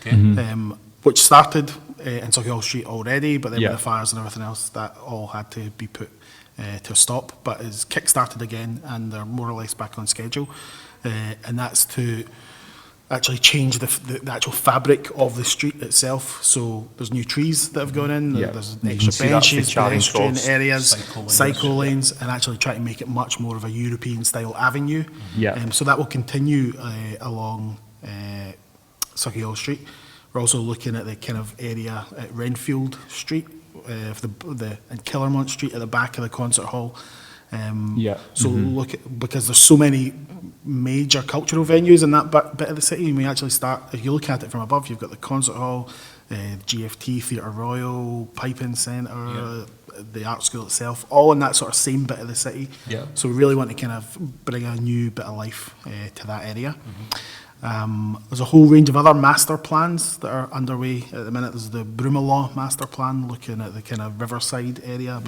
which started in Sauchiehall Street already, but then with the fires and everything else, that all had to be put to a stop, but is kick-started again, and they're more or less back on schedule, and that's to actually change the actual fabric of the street itself. So there's new trees that have gone in, there's extra benches, pedestrian areas, cycle lanes, and actually try to make it much more of a European style avenue. So that will continue along Sauchiehall Street. We're also looking at the kind of area at Renfield Street, and Killermont Street at the back of the concert hall. So look at, because there's so many major cultural venues in that bit of the city, and we actually start, if you look at it from above, you've got the concert hall, GFT, Theatre Royal, Piping Centre, the art school itself, all in that sort of same bit of the city. So we really want to kind of bring a new bit of life to that area. There's a whole range of other master plans that are underway at the minute. There's the Brummelaw master plan, looking at the kind of riverside area,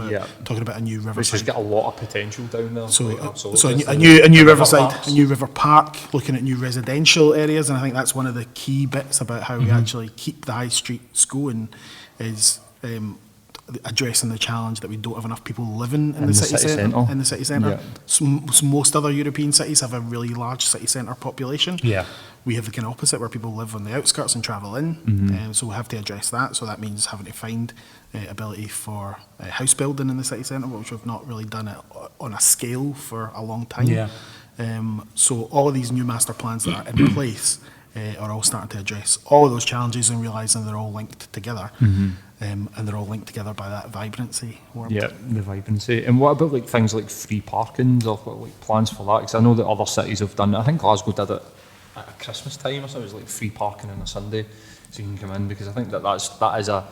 talking about a new riverside. Which has got a lot of potential down there. So a new riverside, a new river park, looking at new residential areas, and I think that's one of the key bits about how we actually keep the high streets going, is addressing the challenge that we don't have enough people living in the city centre. So most other European cities have a really large city centre population. We have the kind of opposite, where people live on the outskirts and travel in, so we have to address that. So that means having to find ability for house building in the city centre, which we've not really done it on a scale for a long time. So all of these new master plans that are in place are all starting to address all of those challenges and realising they're all linked together. And they're all linked together by that vibrancy. The vibrancy. And what about like things like free parkings, or like plans for that? Because I know that other cities have done it. I think Glasgow did it at Christmas time or something. It was like free parking on a Sunday, so you can come in, because I think that is a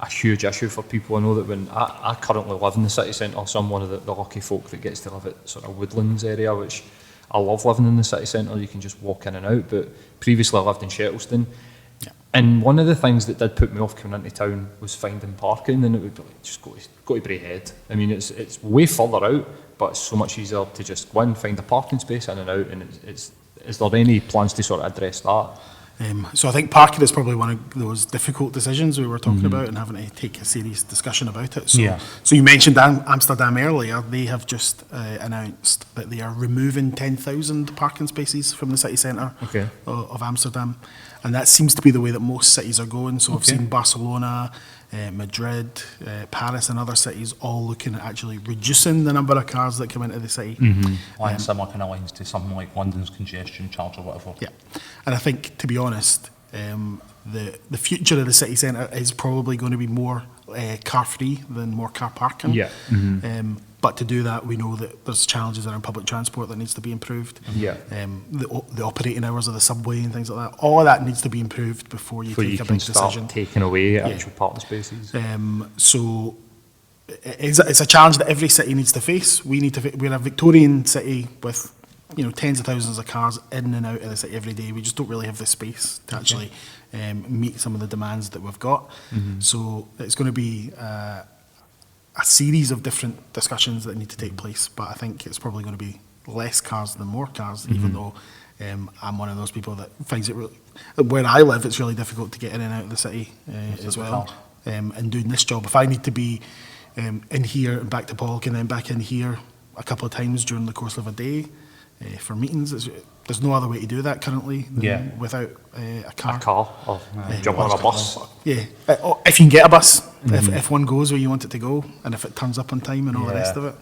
huge issue for people. I know that when I currently live in the city centre, so I'm one of the lucky folk that gets to live at sort of Woodlands area, which I love living in the city centre. You can just walk in and out. But previously I lived in Shettleston. And one of the things that did put me off coming into town was finding parking, and it would be like, just go to Braehead. I mean, it's way further out, but it's so much easier to just go in, find a parking space in and out, and is there any plans to sort of address that? So I think Parkin is probably one of those difficult decisions we were talking about and having to take a serious discussion about it. So, so you mentioned Amsterdam earlier. They have just announced that they are removing 10,000 parking spaces from the city centre of Amsterdam. And that seems to be the way that most cities are going. So I've seen Barcelona, Madrid, Paris and other cities all looking at actually reducing the number of cars that come into the city. Like similar kind of lines to something like London's congestion charge or whatever. Yeah, and I think, to be honest, the future of the city centre is probably going to be more car-free than more car parking. Yeah. But to do that, we know that there's challenges around public transport that needs to be improved. Yeah. The operating hours of the subway and things like that, all of that needs to be improved before you take a big decision. Taking away actual parking spaces. So it's a challenge that every city needs to face. We're a Victorian city with tens of thousands of cars in and out of the city every day. We just don't really have the space to actually meet some of the demands that we've got. So it's going to be a series of different discussions that need to take place, but I think it's probably going to be less cars than more cars, even though I'm one of those people that finds it really, where I live, it's really difficult to get in and out of the city as well. And doing this job, if I need to be in here and back to Parkin and then back in here a couple of times during the course of a day for meetings, there's no other way to do that currently without a car. Or jump on a bus. Yeah, if you can get a bus, if one goes where you want it to go, and if it turns up on time and all the rest of it.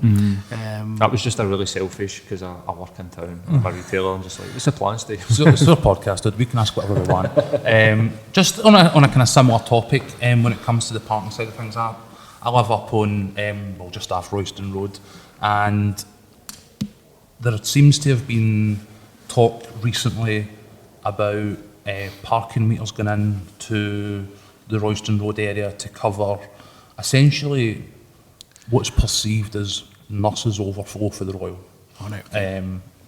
That was just a really selfish, because I work in town, I'm a retailer, I'm just like, what's the plan, Steve? So it's our podcast, dude. We can ask whatever we want. Just on a kind of similar topic, when it comes to the parking side of things, I live up on, just off Royston Road, and there seems to have been talk recently about parking meters going into the Royston Road area to cover essentially what's perceived as nurses overflow for the Royal.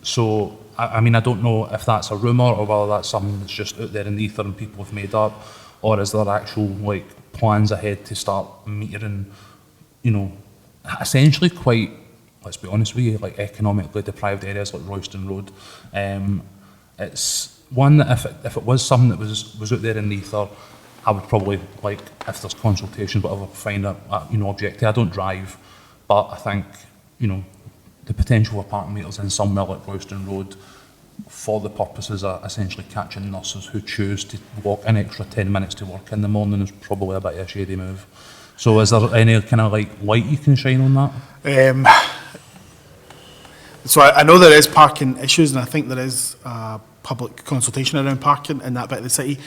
So, I mean, I don't know if that's a rumour or whether that's something that's just out there in the ether and people have made up, or is there actual plans ahead to start metering, essentially quite, let's be honest with you, economically deprived areas like Royston Road. It's one that if it was something that was out there in the ether, I would probably, if there's consultations, whatever, find object to. I don't drive, but I think, the potential for parking meters in somewhere like Royston Road for the purposes of essentially catching nurses who choose to walk an extra 10 minutes to work in the morning is probably a bit of a shady move. So is there any kind of light you can shine on that? So I know there is parking issues, and I think there is public consultation around parking in that bit of the city.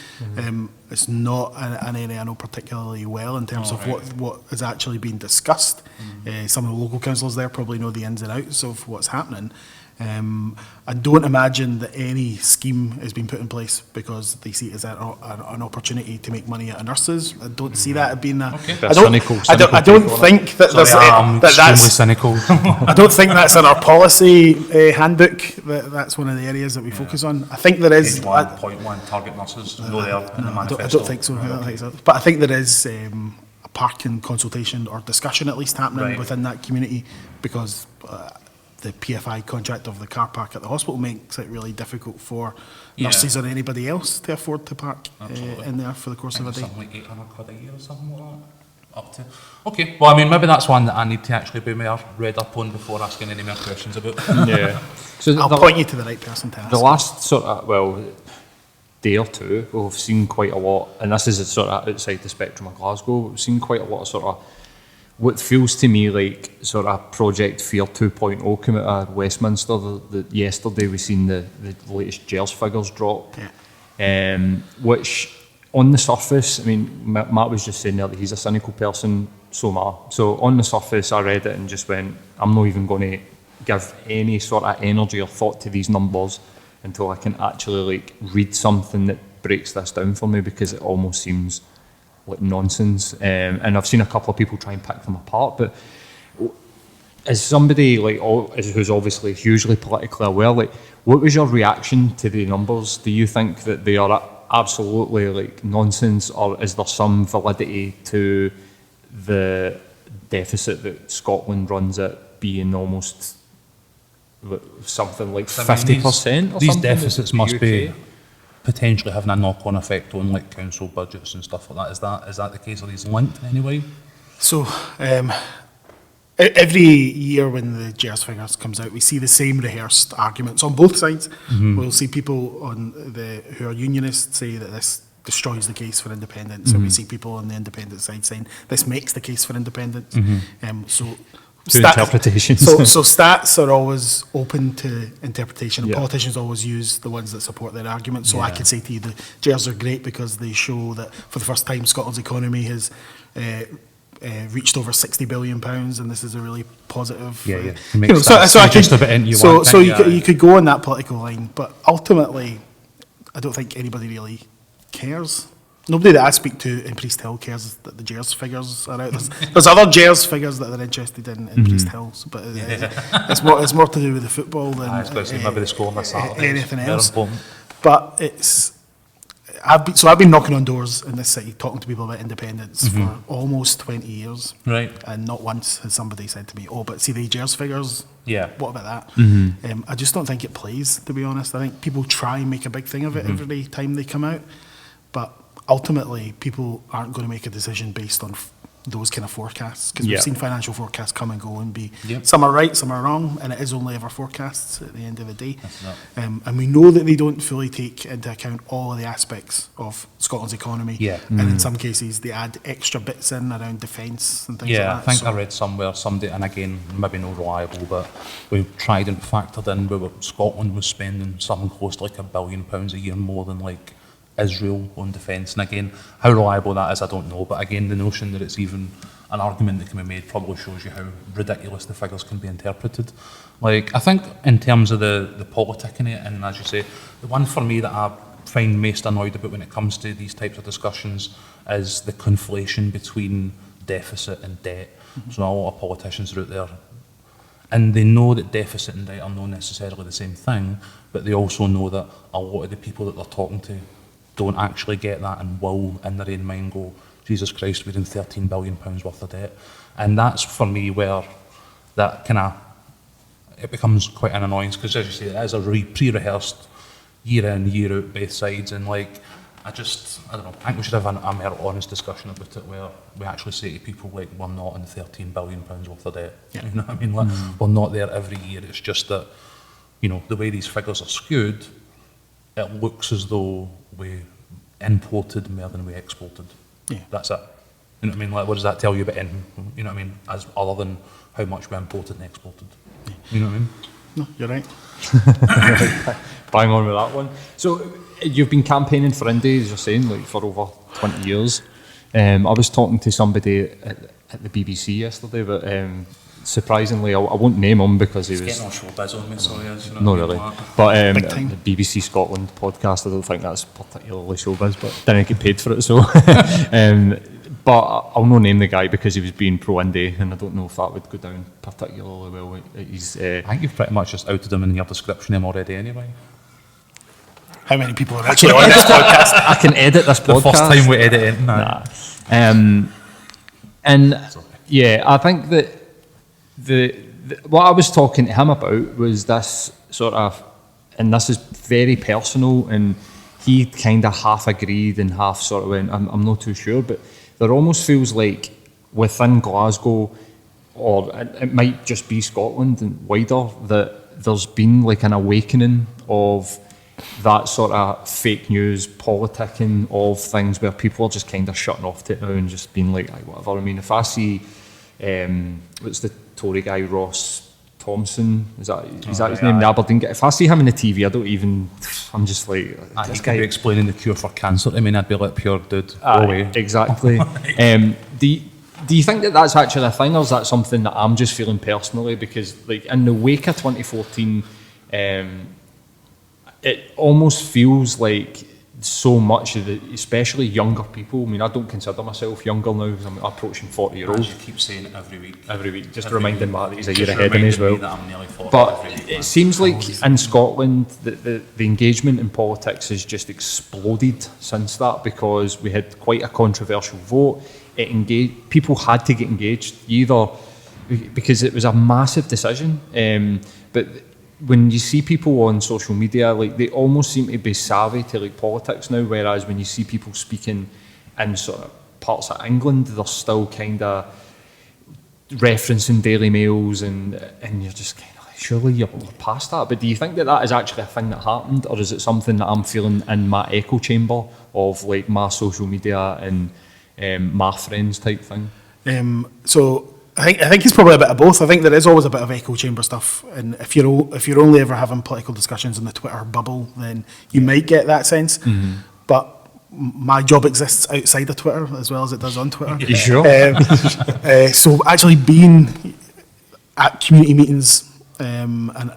It's not an area I know particularly well in terms of what is actually being discussed. Some of the local councillors there probably know the ins and outs of what's happening. I don't imagine that any scheme is being put in place because they see it as an opportunity to make money out of nurses. I don't see that as being a... I don't think that that's cynical. I don't think that's in our policy handbook. That's one of the areas that we focus on. I think there is... 1.1 target nurses. No, they are in the manifesto. I don't think so. I don't think so. But I think there is a parking consultation or discussion at least happening within that community, because... the PFI contract of the car park at the hospital makes it really difficult for nurses or anybody else to afford to park in there for the course of a day. Something like 800 quid a year or something like that. Up to. Okay, well, I mean, maybe that's one that I need to actually be more read up on before asking any more questions about. So I'll point you to the right person to ask. The last sort of, day or two, we've seen quite a lot, and this is sort of outside the spectrum of Glasgow, we've seen quite a lot of sort of what feels to me like sort of Project Fear 2.0 come out of Westminster. Yesterday we seen the latest GERS figures drop, which on the surface, I mean, Matt was just saying there that he's a cynical person, so am I. So on the surface I read it and just went, I'm not even going to give any sort of energy or thought to these numbers until I can actually read something that breaks this down for me, because it almost seems like nonsense, and I've seen a couple of people try and pick them apart. But as somebody who's obviously hugely politically aware, what was your reaction to the numbers? Do you think that they are absolutely like nonsense, or is there some validity to the deficit that Scotland runs at being almost something like 50% or these something? deficits the must UK? be potentially having a knock-on effect on like council budgets and stuff like that. Is that the case? Are these linked anyway? So every year when the GERS figures comes out, we see the same rehearsed arguments on both sides. We'll see people who are unionists say that this destroys the case for independence, and we see people on the independent side saying this makes the case for independence. Two interpretations. So stats are always open to interpretation, and politicians always use the ones that support their argument. So I could say to you the GERS are great because they show that for the first time Scotland's economy has reached over £60 billion, and this is a really positive. You could go on that political line, but ultimately, I don't think anybody really cares. Nobody that I speak to in Priest Hill cares that the GERS figures are out. There's other GERS figures that they're interested in Priest Hill, but it's more to do with the football than maybe the score on Saturday, anything else. But I've been knocking on doors in this city, talking to people about independence for almost 20 years. Right. And not once has somebody said to me, "Oh, but see the GERS figures. Yeah. What about that?" I just don't think it plays. To be honest, I think people try and make a big thing of it every time they come out, but ultimately, people aren't going to make a decision based on those kind of forecasts, because we've seen financial forecasts come and go and be some are right, some are wrong, and it is only ever forecasts at the end of the day. And we know that they don't fully take into account all of the aspects of Scotland's economy. And in some cases, they add extra bits in around defence and things like that. I think I read somewhere, somebody, and again, maybe not reliable, but we've tried and factored in where Scotland was spending something close to like £1 billion a year more than like Israel on defence. And again, how reliable that is, I don't know. But again, the notion that it's even an argument that can be made probably shows you how ridiculous the figures can be interpreted. Like, I think in terms of the politic in it, and as you say, the one for me that I find most annoyed about when it comes to these types of discussions is the conflation between deficit and debt. So a lot of politicians are out there, and they know that deficit and debt are not necessarily the same thing, but they also know that a lot of the people that they're talking to don't actually get that and will in their own mind go, Jesus Christ, we're in £13 billion worth of debt. And that's for me where that it becomes quite an annoyance, because as you say, it is a pre-rehearsed year in, year out, both sides, and like, I don't know, I think we should have a more honest discussion about it where we actually say to people, like, we're not in £13 billion worth of debt. You know what I mean? Like, we're not there every year. It's just that, you know, the way these figures are skewed, it looks as though we imported more than we exported. That's it. You know what I mean? Like, what does that tell you about you know what I mean? As other than how much we imported and exported. You know what I mean? No, you're right. Bang on with that one. So you've been campaigning for Indy, as you're saying, like for over 20 years. I was talking to somebody at the BBC yesterday, but surprisingly, I won't name him because he was getting on showbiz on me, sorry. Not really. But the BBC Scotland podcast, I don't think that's particularly showbiz, but didn't get paid for it, so. But I'll not name the guy because he was being pro-Indy, and I don't know if that would go down particularly well. I think you've pretty much just outed him in your description of him already anyway. How many people are actually on this podcast? I can edit this podcast. The first time we edit it. Nah. And yeah, I think that what I was talking to him about was this sort of, and this is very personal, and he kind of half agreed and half sort of went, I'm not too sure, but there almost feels like within Glasgow, or it might just be Scotland and wider, that there's been like an awakening of that sort of fake news politicking of things where people are just kind of shutting off to it now and just being like, whatever. I mean, if I see, what's the Tory guy, Ross Thompson, is that his name, the Aberdeen guy? If I see him in the TV, I'm just like, this guy be explaining the cure for cancer. I mean, I'd be like, pure dude, go away. Exactly. Do you think that that's actually a thing, or is that something that I'm just feeling personally? Because like in the wake of 2014, it almost feels like so much of the, especially younger people. I mean, I don't consider myself younger now because I'm approaching 40-year-old. As you keep saying it every week. Every week, just Every reminding week. Matt that he's a Just year ahead of me as well. reminding me that I'm nearly 40 But every week, it man. seems like in Scotland the engagement in politics has just exploded since that, because we had quite a controversial vote. People had to get engaged, either because it was a massive decision. But when you see people on social media, like, they almost seem to be savvy to like politics now, whereas when you see people speaking in sort of parts of England, they're still kind of referencing Daily Mails, and you're just kind of like, surely you're past that. But do you think that that is actually a thing that happened, or is it something that I'm feeling in my echo chamber of like my social media and my friends type thing? So I think it's probably a bit of both. I think there is always a bit of echo chamber stuff, and if you're only ever having political discussions in the Twitter bubble, then you might get that sense. But my job exists outside of Twitter as well as it does on Twitter. You sure? So actually being at community meetings and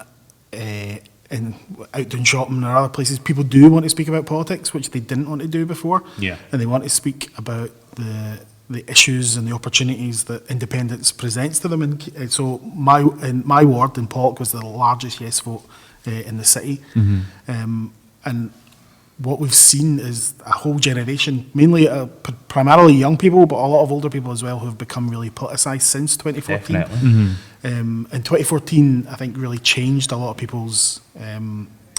out doing shopping or other places, people do want to speak about politics, which they didn't want to do before. Yeah. And they want to speak about the issues and the opportunities that independence presents to them. And so in my ward in Pollock was the largest yes vote in the city. And what we've seen is a whole generation, mainly primarily young people, but a lot of older people as well, who have become really politicised since 2014. Definitely. And 2014, I think, really changed a lot of people's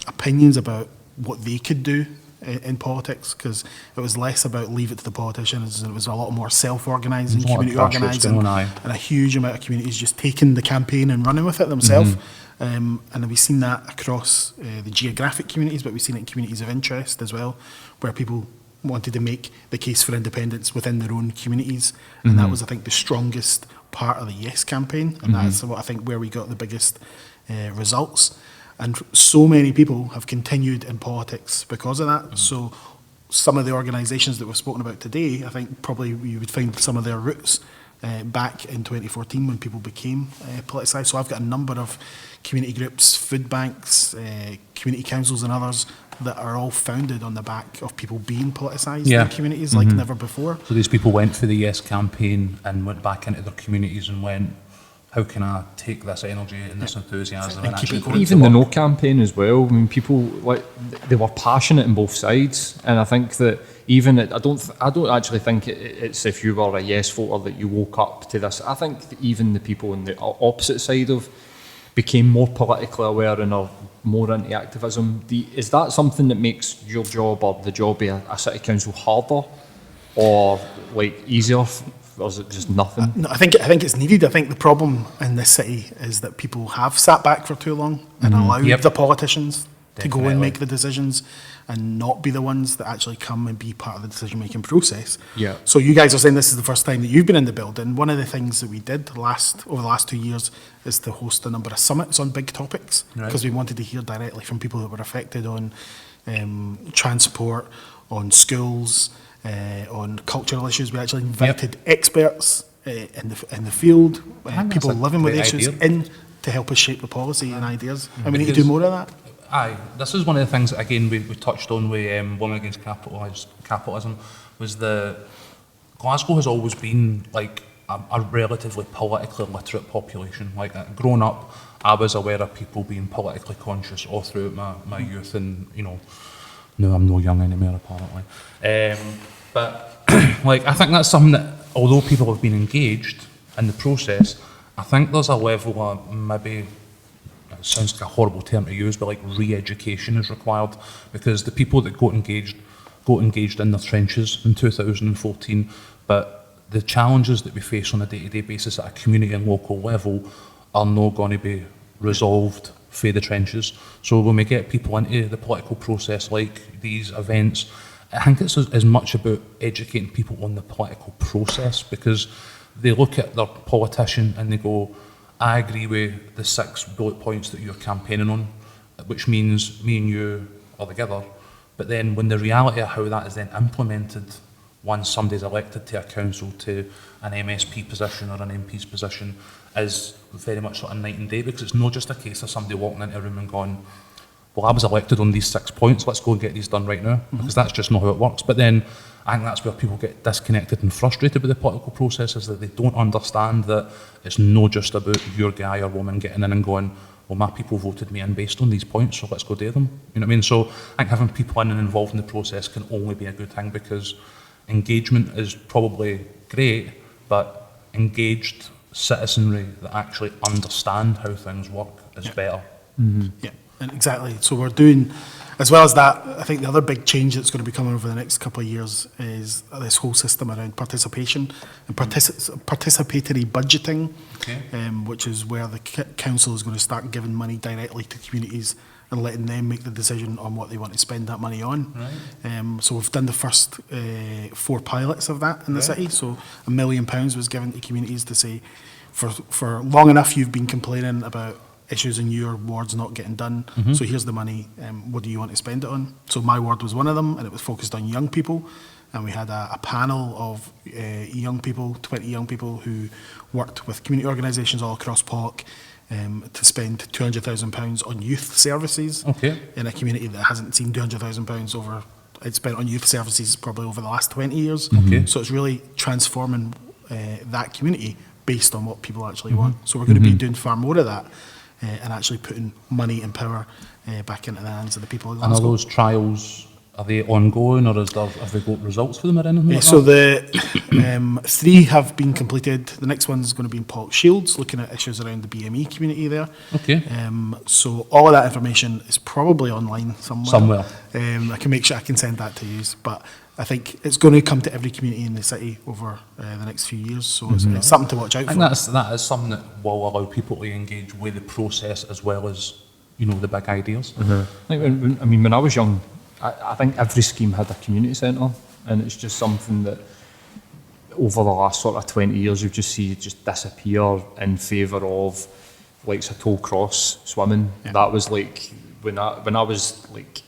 opinions about what they could do in politics, because it was less about leave it to the politicians, and it was a lot more self-organising, community organising, and a huge amount of communities just taking the campaign and running with it themselves. And we've seen that across the geographic communities, but we've seen it in communities of interest as well, where people wanted to make the case for independence within their own communities. And that was, I think, the strongest part of the Yes campaign, and that's what I think where we got the biggest results. And so many people have continued in politics because of that. So some of the organisations that we've spoken about today, I think probably you would find some of their roots back in 2014 when people became politicised. So I've got a number of community groups, food banks, community councils and others that are all founded on the back of people being politicised in communities like never before. So these people went for the Yes campaign and went back into their communities and went, how can I take this energy and this enthusiasm and actually go even the No campaign as well. I mean, people, like, they were passionate on both sides, and I think that even I don't actually think it's if you were a Yes voter that you woke up to this. I think that even the people on the opposite side of became more politically aware and are more into activism. Is that something that makes your job or the job of a city council harder or like easier? Or is it just nothing? No, I think it's needed. I think the problem in this city is that people have sat back for too long and allowed the politicians to go and make the decisions and not be the ones that actually come and be part of the decision-making process. Yeah. So you guys are saying this is the first time that you've been in the building. One of the things that we did over the last 2 years is to host a number of summits on big topics, because we wanted to hear directly from people that were affected on transport, on schools, on cultural issues. We actually invited experts in the field, people living with issues in to help us shape the policy and ideas. And we need to do more of that. Aye, this is one of the things that, again, we touched on with Women Against Capitalism, was the Glasgow has always been like a relatively politically literate population. Like, growing up, I was aware of people being politically conscious all throughout my youth, and, you know, no, I'm no young anymore, apparently. But like, I think that's something that, although people have been engaged in the process, I think there's a level of maybe, it sounds like a horrible term to use, but like re-education is required, because the people that got engaged in their trenches in 2014, but the challenges that we face on a day-to-day basis at a community and local level are not going to be resolved through the trenches. So when we get people into the political process like these events, I think it's as much about educating people on the political process, because they look at their politician and they go, I agree with the 6 bullet points that you're campaigning on, which means me and you are together. But then when the reality of how that is then implemented once somebody's elected to a council, to an MSP position or an MP's position, is very much sort of night and day, because it's not just a case of somebody walking into a room and going, well, I was elected on these 6 points, let's go and get these done right now, because that's just not how it works. But then I think that's where people get disconnected and frustrated with the political process, is that they don't understand that it's not just about your guy or woman getting in and going, well, my people voted me in based on these points, so let's go do them. You know what I mean? So I think having people in and involved in the process can only be a good thing, because engagement is probably great, but engaged citizenry that actually understand how things work is better. Yeah, and exactly. So we're doing, as well as that, I think the other big change that's going to be coming over the next couple of years is this whole system around participation and participatory budgeting, which is where the council is going to start giving money directly to communities and letting them make the decision on what they want to spend that money on. Right. So we've done the first 4 pilots of that in the city. So £1 million was given to communities to say, for long enough you've been complaining about issues in your wards not getting done, so here's the money, what do you want to spend it on? So my ward was one of them, and it was focused on young people, and we had a panel of young people, 20 young people who worked with community organisations all across Park to spend £200,000 on youth services in a community that hasn't seen £200,000 over, it's spent on youth services probably over the last 20 years. So it's really transforming that community based on what people actually want. So we're going to be doing far more of that. And actually putting money and power back into the hands of the people. And are those trials, are they ongoing, or have they got results for them or anything like so that? the 3 have been completed. The next one's going to be in Park Shields, looking at issues around the BME community there. So all of that information is probably online somewhere. I can make sure I can send that to you. But I think it's going to come to every community in the city over the next few years, so it's something to watch out for. And that is something that will allow people to engage with the process as well as, you know, the big ideas. When I was young, I think every scheme had a community centre, and it's just something that over the last sort of 20 years you've just seen just disappear in favour of like Toll Cross swimming. That was like when I was like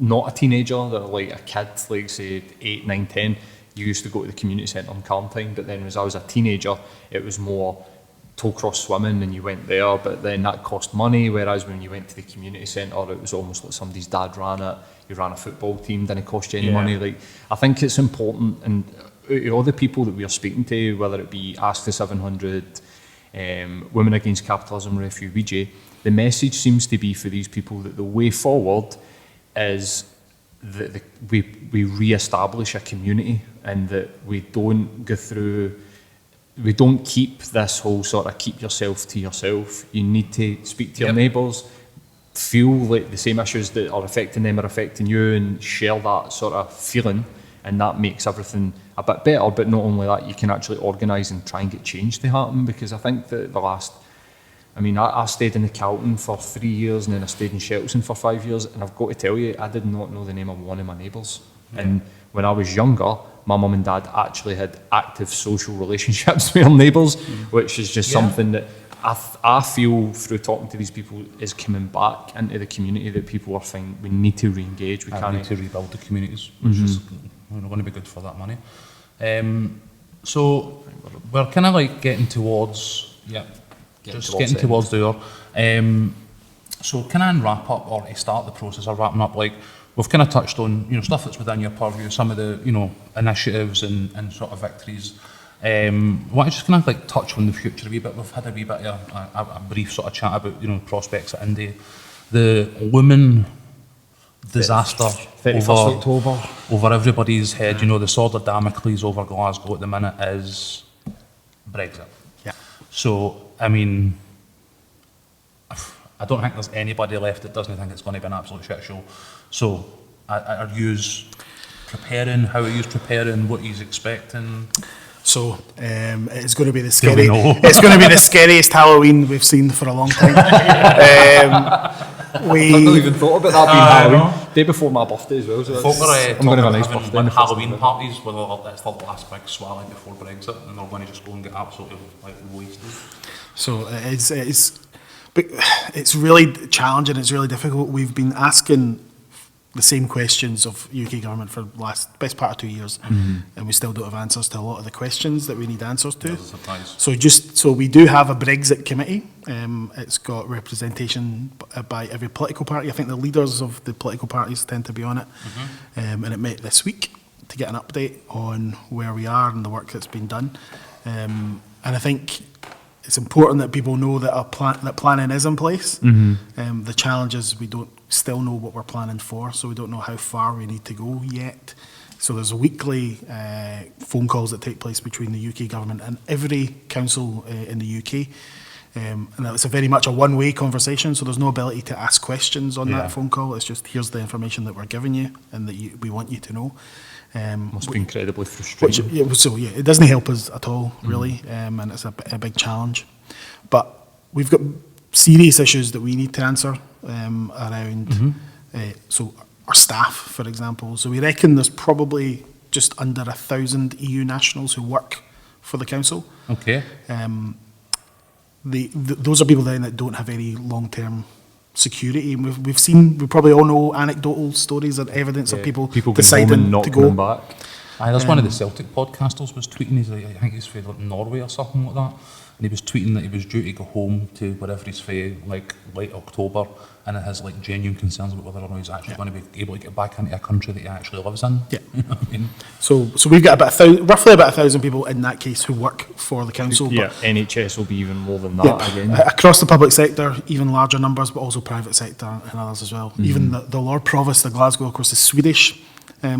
not a teenager, like a kid, like say 8, 9, 10, you used to go to the community centre on Carntine, but then as I was a teenager, it was more Toll Cross swimming and you went there, but then that cost money, whereas when you went to the community centre, it was almost like somebody's dad ran it, you ran a football team, didn't cost you any money. Like, I think it's important, and all the people that we are speaking to, whether it be Ask the 700, Women Against Capitalism, Refugee, the message seems to be for these people that the way forward is that we re-establish a community, and that we don't go through, we don't keep this whole sort of keep yourself to yourself. You need to speak to your neighbours, feel like the same issues that are affecting them are affecting you, and share that sort of feeling, and that makes everything a bit better. But not only that, you can actually organise and try and get change to happen, because I think that the last, I stayed in the Calton for 3 years, and then I stayed in Shelton for 5 years, and I've got to tell you, I did not know the name of one of my neighbours. And when I was younger, my mum and dad actually had active social relationships with their neighbours, which is just something that I feel through talking to these people is coming back into the community, that people are saying we need to re-engage. We need to rebuild the communities, which is going to be good for that money. So we're kind of like getting towards, getting towards there. So can I wrap up, or to start the process of wrapping up, like we've kind of touched on, you know, stuff that's within your purview, some of the, you know, initiatives and sort of victories. I want to just kind of like touch on the future a wee bit. We've had a wee bit of a brief sort of chat about, you know, prospects at Indy. The looming disaster over everybody's head, you know, the sword of Damocles over Glasgow at the minute is Brexit. So, I mean, I don't think there's anybody left that doesn't think it's going to be an absolute shit show. So, are you preparing? How are you preparing? What are you expecting? So it's going to be the scary. It's going to be the scariest Halloween we've seen for a long time. I've not even thought about that being Halloween. Day before my birthday as well. So I'm going to have a nice birthday. Halloween parties where it's the last big swally before Brexit, and they're going to just go and get absolutely like wasted. So it's really challenging. It's really difficult. We've been asking the same questions of UK government for the best part of 2 years, and we still don't have answers to a lot of the questions that we need answers to. That's a surprise. So we do have a Brexit committee. It's got representation by every political party. I think the leaders of the political parties tend to be on it, and it met this week to get an update on where we are and the work that's been done. And I think it's important that people know that that planning is in place. The challenge is we don't still know what we're planning for, so we don't know how far we need to go yet. So there's weekly phone calls that take place between the UK government and every council in the UK. And it's a very much a one-way conversation, so there's no ability to ask questions on that phone call. It's just, here's the information that we're giving you and that we want you to know. Must be incredibly frustrating. It doesn't help us at all, really, and it's a big challenge. But we've got serious issues that we need to answer around, so our staff, for example. So we reckon there's probably just under 1,000 EU nationals who work for the council. Okay. Those are people then that don't have any long-term security. And we probably all know anecdotal stories and evidence of people deciding not to go. coming back. That's one of the Celtic podcasters was tweeting. He's like, I think he's from like Norway or something like that. And he was tweeting that he was due to go home to wherever he's from, like late October, and it has like genuine concerns about whether or not he's actually going to be able to get back into a country that he actually lives in. Yeah. You know what I mean? So we've got roughly about 1,000 people in that case who work for the council. Yeah, NHS will be even more than that again. Across the public sector, even larger numbers, but also private sector and others as well. Even the Lord Provost of Glasgow, of course, is Swedish.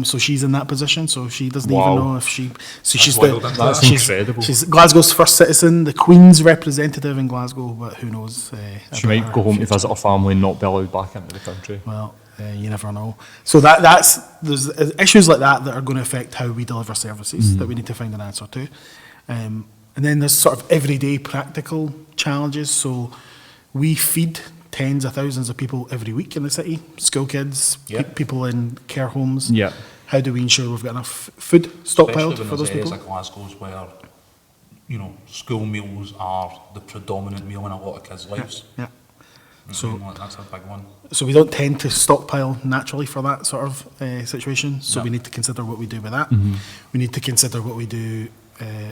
So she's in that position, so she doesn't even know if she... So That's incredible. She's Glasgow's first citizen, the Queen's representative in Glasgow, but who knows? She might go home to visit her family and not be allowed back into the country. Well, you never know. So there's issues like that are going to affect how we deliver services that we need to find an answer to. And then there's sort of everyday practical challenges. So we feed tens of thousands of people every week in the city, school kids, people in care homes. Yeah. How do we ensure we've got enough food stockpiled for those people? Especially when there's areas like Glasgow's where, you know, school meals are the predominant meal in a lot of kids' lives. Yeah. So that's a big one. So we don't tend to stockpile naturally for that sort of situation. So we need to consider what we do with that. We need to consider what we do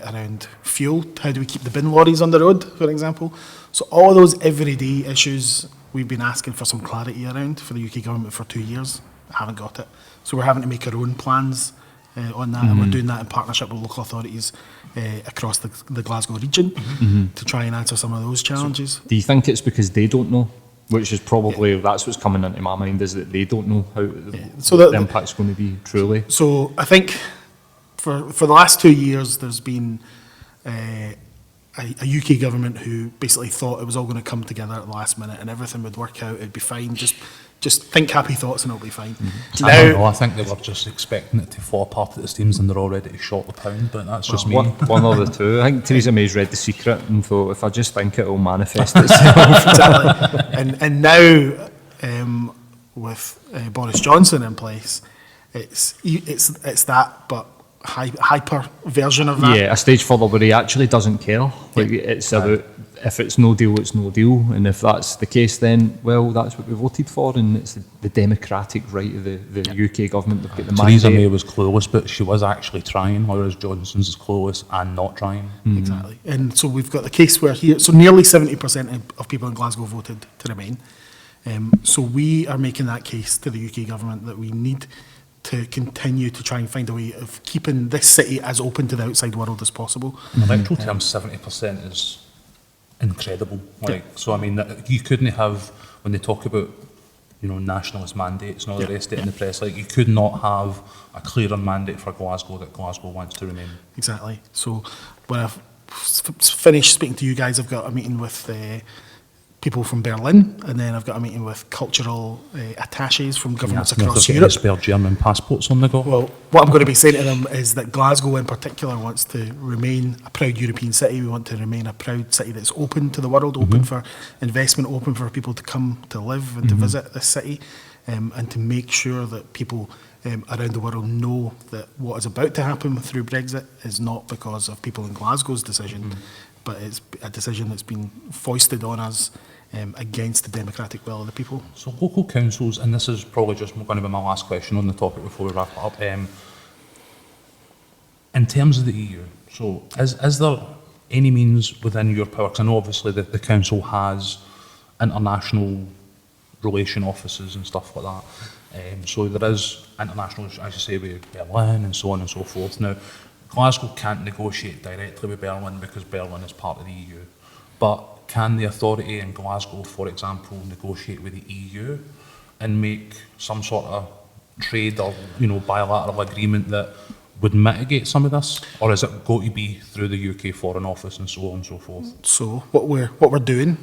around fuel. How do we keep the bin lorries on the road, for example? So all those everyday issues we've been asking for some clarity around for the UK government for 2 years. Haven't got it. So we're having to make our own plans on that, and we're doing that in partnership with local authorities across the Glasgow region to try and answer some of those challenges. So do you think it's because they don't know? Which is probably, that's what's coming into my mind, is that they don't know how the impact's going to be truly. So I think for the last 2 years, there's been a UK government who basically thought it was all going to come together at the last minute and everything would work out, it'd be fine, just think happy thoughts and it'll be fine. I don't know, I think they were just expecting it to fall apart at the seams and they're all ready to short the pound, but that's just me. One or the two. I think Theresa May's read The Secret and thought, if I just think it'll manifest itself. Exactly. And now, with Boris Johnson in place, it's that, but hyper version of that. Yeah, a stage further where he actually doesn't care. Like it's about, if it's no deal, it's no deal, and if that's the case, then well, that's what we voted for, and it's the democratic right of the UK government. They've got the mandate. Theresa May was clueless, but she was actually trying, whereas Johnson's is clueless and not trying. Exactly. And so we've got the case where so nearly 70% of people in Glasgow voted to remain. So we are making that case to the UK government that we need to continue to try and find a way of keeping this city as open to the outside world as possible. In electoral terms, 70% is incredible. So I mean, you couldn't have, when they talk about, you know, nationalist mandates and all the rest of it in the press, like you could not have a clearer mandate for Glasgow that Glasgow wants to remain. Exactly. So when I've finished speaking to you guys, I've got a meeting with people from Berlin, and then I've got a meeting with cultural attaches from governments across Europe. Spare German passports on the go. Well, what I'm going to be saying to them is that Glasgow in particular wants to remain a proud European city. We want to remain a proud city that's open to the world, open for investment, open for people to come to live and to visit this city, and to make sure that people around the world know that what is about to happen through Brexit is not because of people in Glasgow's decision, but it's a decision that's been foisted on us against the democratic will of the people. So local councils, and this is probably just going to be my last question on the topic before we wrap it up. In terms of the EU, so is there any means within your power, because I know obviously that the council has international relation offices and stuff like that, so there is international, as you say, with Berlin and so on and so forth. Now, Glasgow can't negotiate directly with Berlin because Berlin is part of the EU, but can the authority in Glasgow, for example, negotiate with the EU and make some sort of trade or bilateral agreement that would mitigate some of this, or is it going to be through the UK Foreign Office and so on and so forth? So what we're doing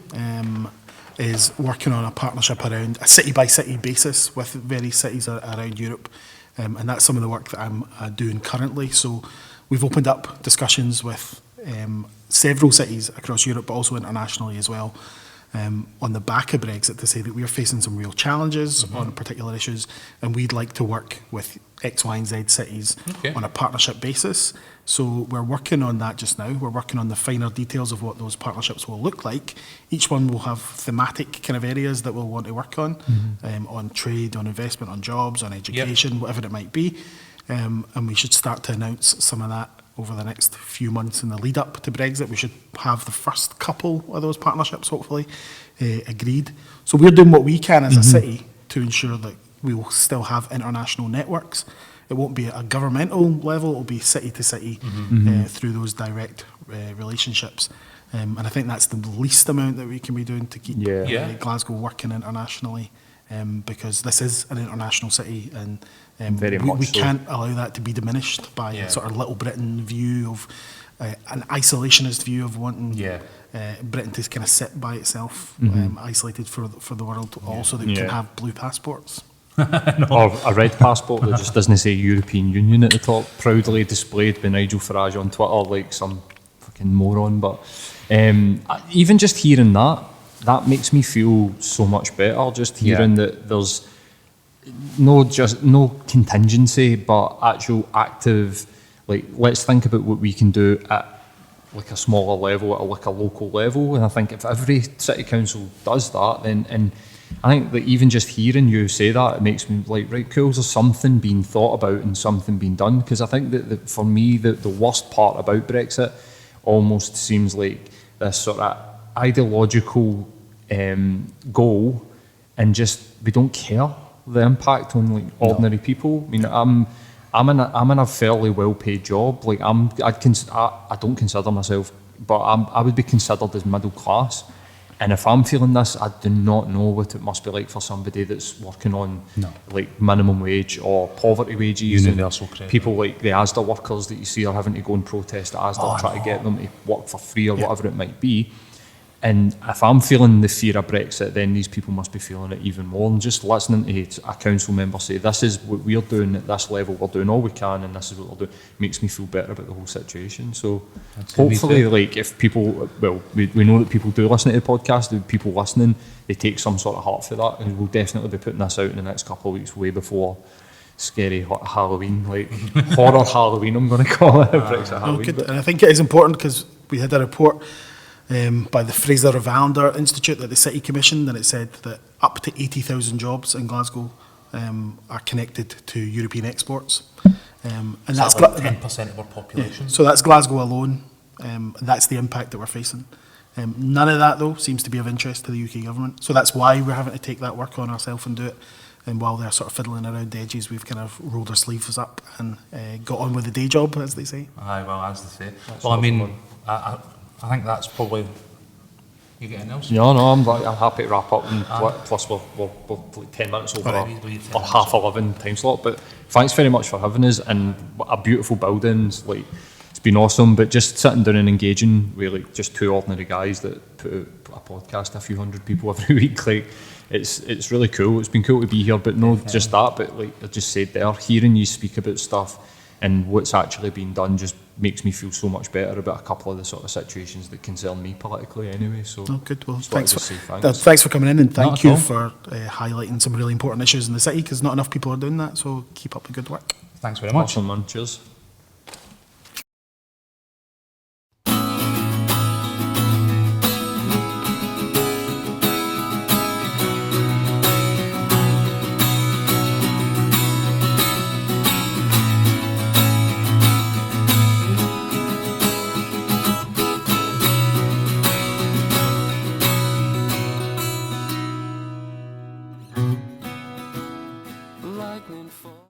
is working on a partnership around a city by city basis with various cities around Europe, and that's some of the work that I'm doing currently. So we've opened up discussions with several cities across Europe, but also internationally as well, on the back of Brexit, to say that we're facing some real challenges on particular issues, and we'd like to work with X, Y, and Z cities on a partnership basis. So we're working on that just now. We're working on the finer details of what those partnerships will look like. Each one will have thematic kind of areas that we'll want to work on trade, on investment, on jobs, on education, whatever it might be. And we should start to announce some of that over the next few months in the lead up to Brexit. We should have the first couple of those partnerships hopefully agreed. So we're doing what we can as a city to ensure that we will still have international networks. It won't be at a governmental level, it will be city to city through those direct relationships. And I think that's the least amount that we can be doing to keep Glasgow working internationally, because this is an international city, and we can't allow that to be diminished by a sort of Little Britain view of an isolationist view of wanting Britain to kind of sit by itself, isolated for the world, also that we can have blue passports. Or a red passport that just doesn't say European Union at the top, proudly displayed by Nigel Farage on Twitter like some fucking moron. But even just hearing that makes me feel so much better, just hearing that there's no contingency, but actual active, like, let's think about what we can do at like a smaller level, at like a local level. And I think if every city council does that, then, and I think that even just hearing you say that, it makes me like, right, cool, there's something being thought about and something being done. Because I think that for me, the worst part about Brexit almost seems like this sort of ideological goal, and just we don't care the impact on like ordinary people. I mean, I'm in a fairly well-paid job. Like I don't consider myself, but I would be considered as middle class. And if I'm feeling this, I do not know what it must be like for somebody that's working on like minimum wage or poverty wages. Universal credit. People like the ASDA workers that you see are having to go and protest at ASDA, try to get them to work for free or whatever it might be. And if I'm feeling the fear of Brexit, then these people must be feeling it even more. And just listening to a council member say, this is what we're doing at this level, we're doing all we can, and this is what we're doing, makes me feel better about the whole situation. So hopefully, like, if people, well, we know that people do listen to the podcast, the people listening, they take some sort of heart for that, and we'll definitely be putting this out in the next couple of weeks, way before scary Halloween, like horror Halloween, I'm going to call it, Brexit Halloween. And I think it is important because we had a report by the Fraser Ravander Institute that the City commissioned, and it said that up to 80,000 jobs in Glasgow are connected to European exports. And that's like 10% of our population. So that's Glasgow alone. That's the impact that we're facing. None of that, though, seems to be of interest to the UK government. So that's why we're having to take that work on ourselves and do it. And while they're sort of fiddling around the edges, we've kind of rolled our sleeves up and got on with the day job, as they say. Aye, well, as they say. Well, I mean, I think that's probably. You getting else? No, I'm happy to wrap up, and plus we're like 10 minutes over our 11:30 time slot. But thanks very much for having us, and a beautiful building. Like, it's been awesome. But just sitting down and engaging with like just two ordinary guys that put out a podcast, a few hundred people every week. Like, it's really cool. It's been cool to be here, but not just that. But like I just said there, hearing you speak about stuff and what's actually been done just makes me feel so much better about a couple of the sort of situations that concern me politically anyway. So good. Well, thanks for coming in, and thank you for highlighting some really important issues in the city, because not enough people are doing that. So keep up the good work. Thanks very much. Awesome, man. Cheers.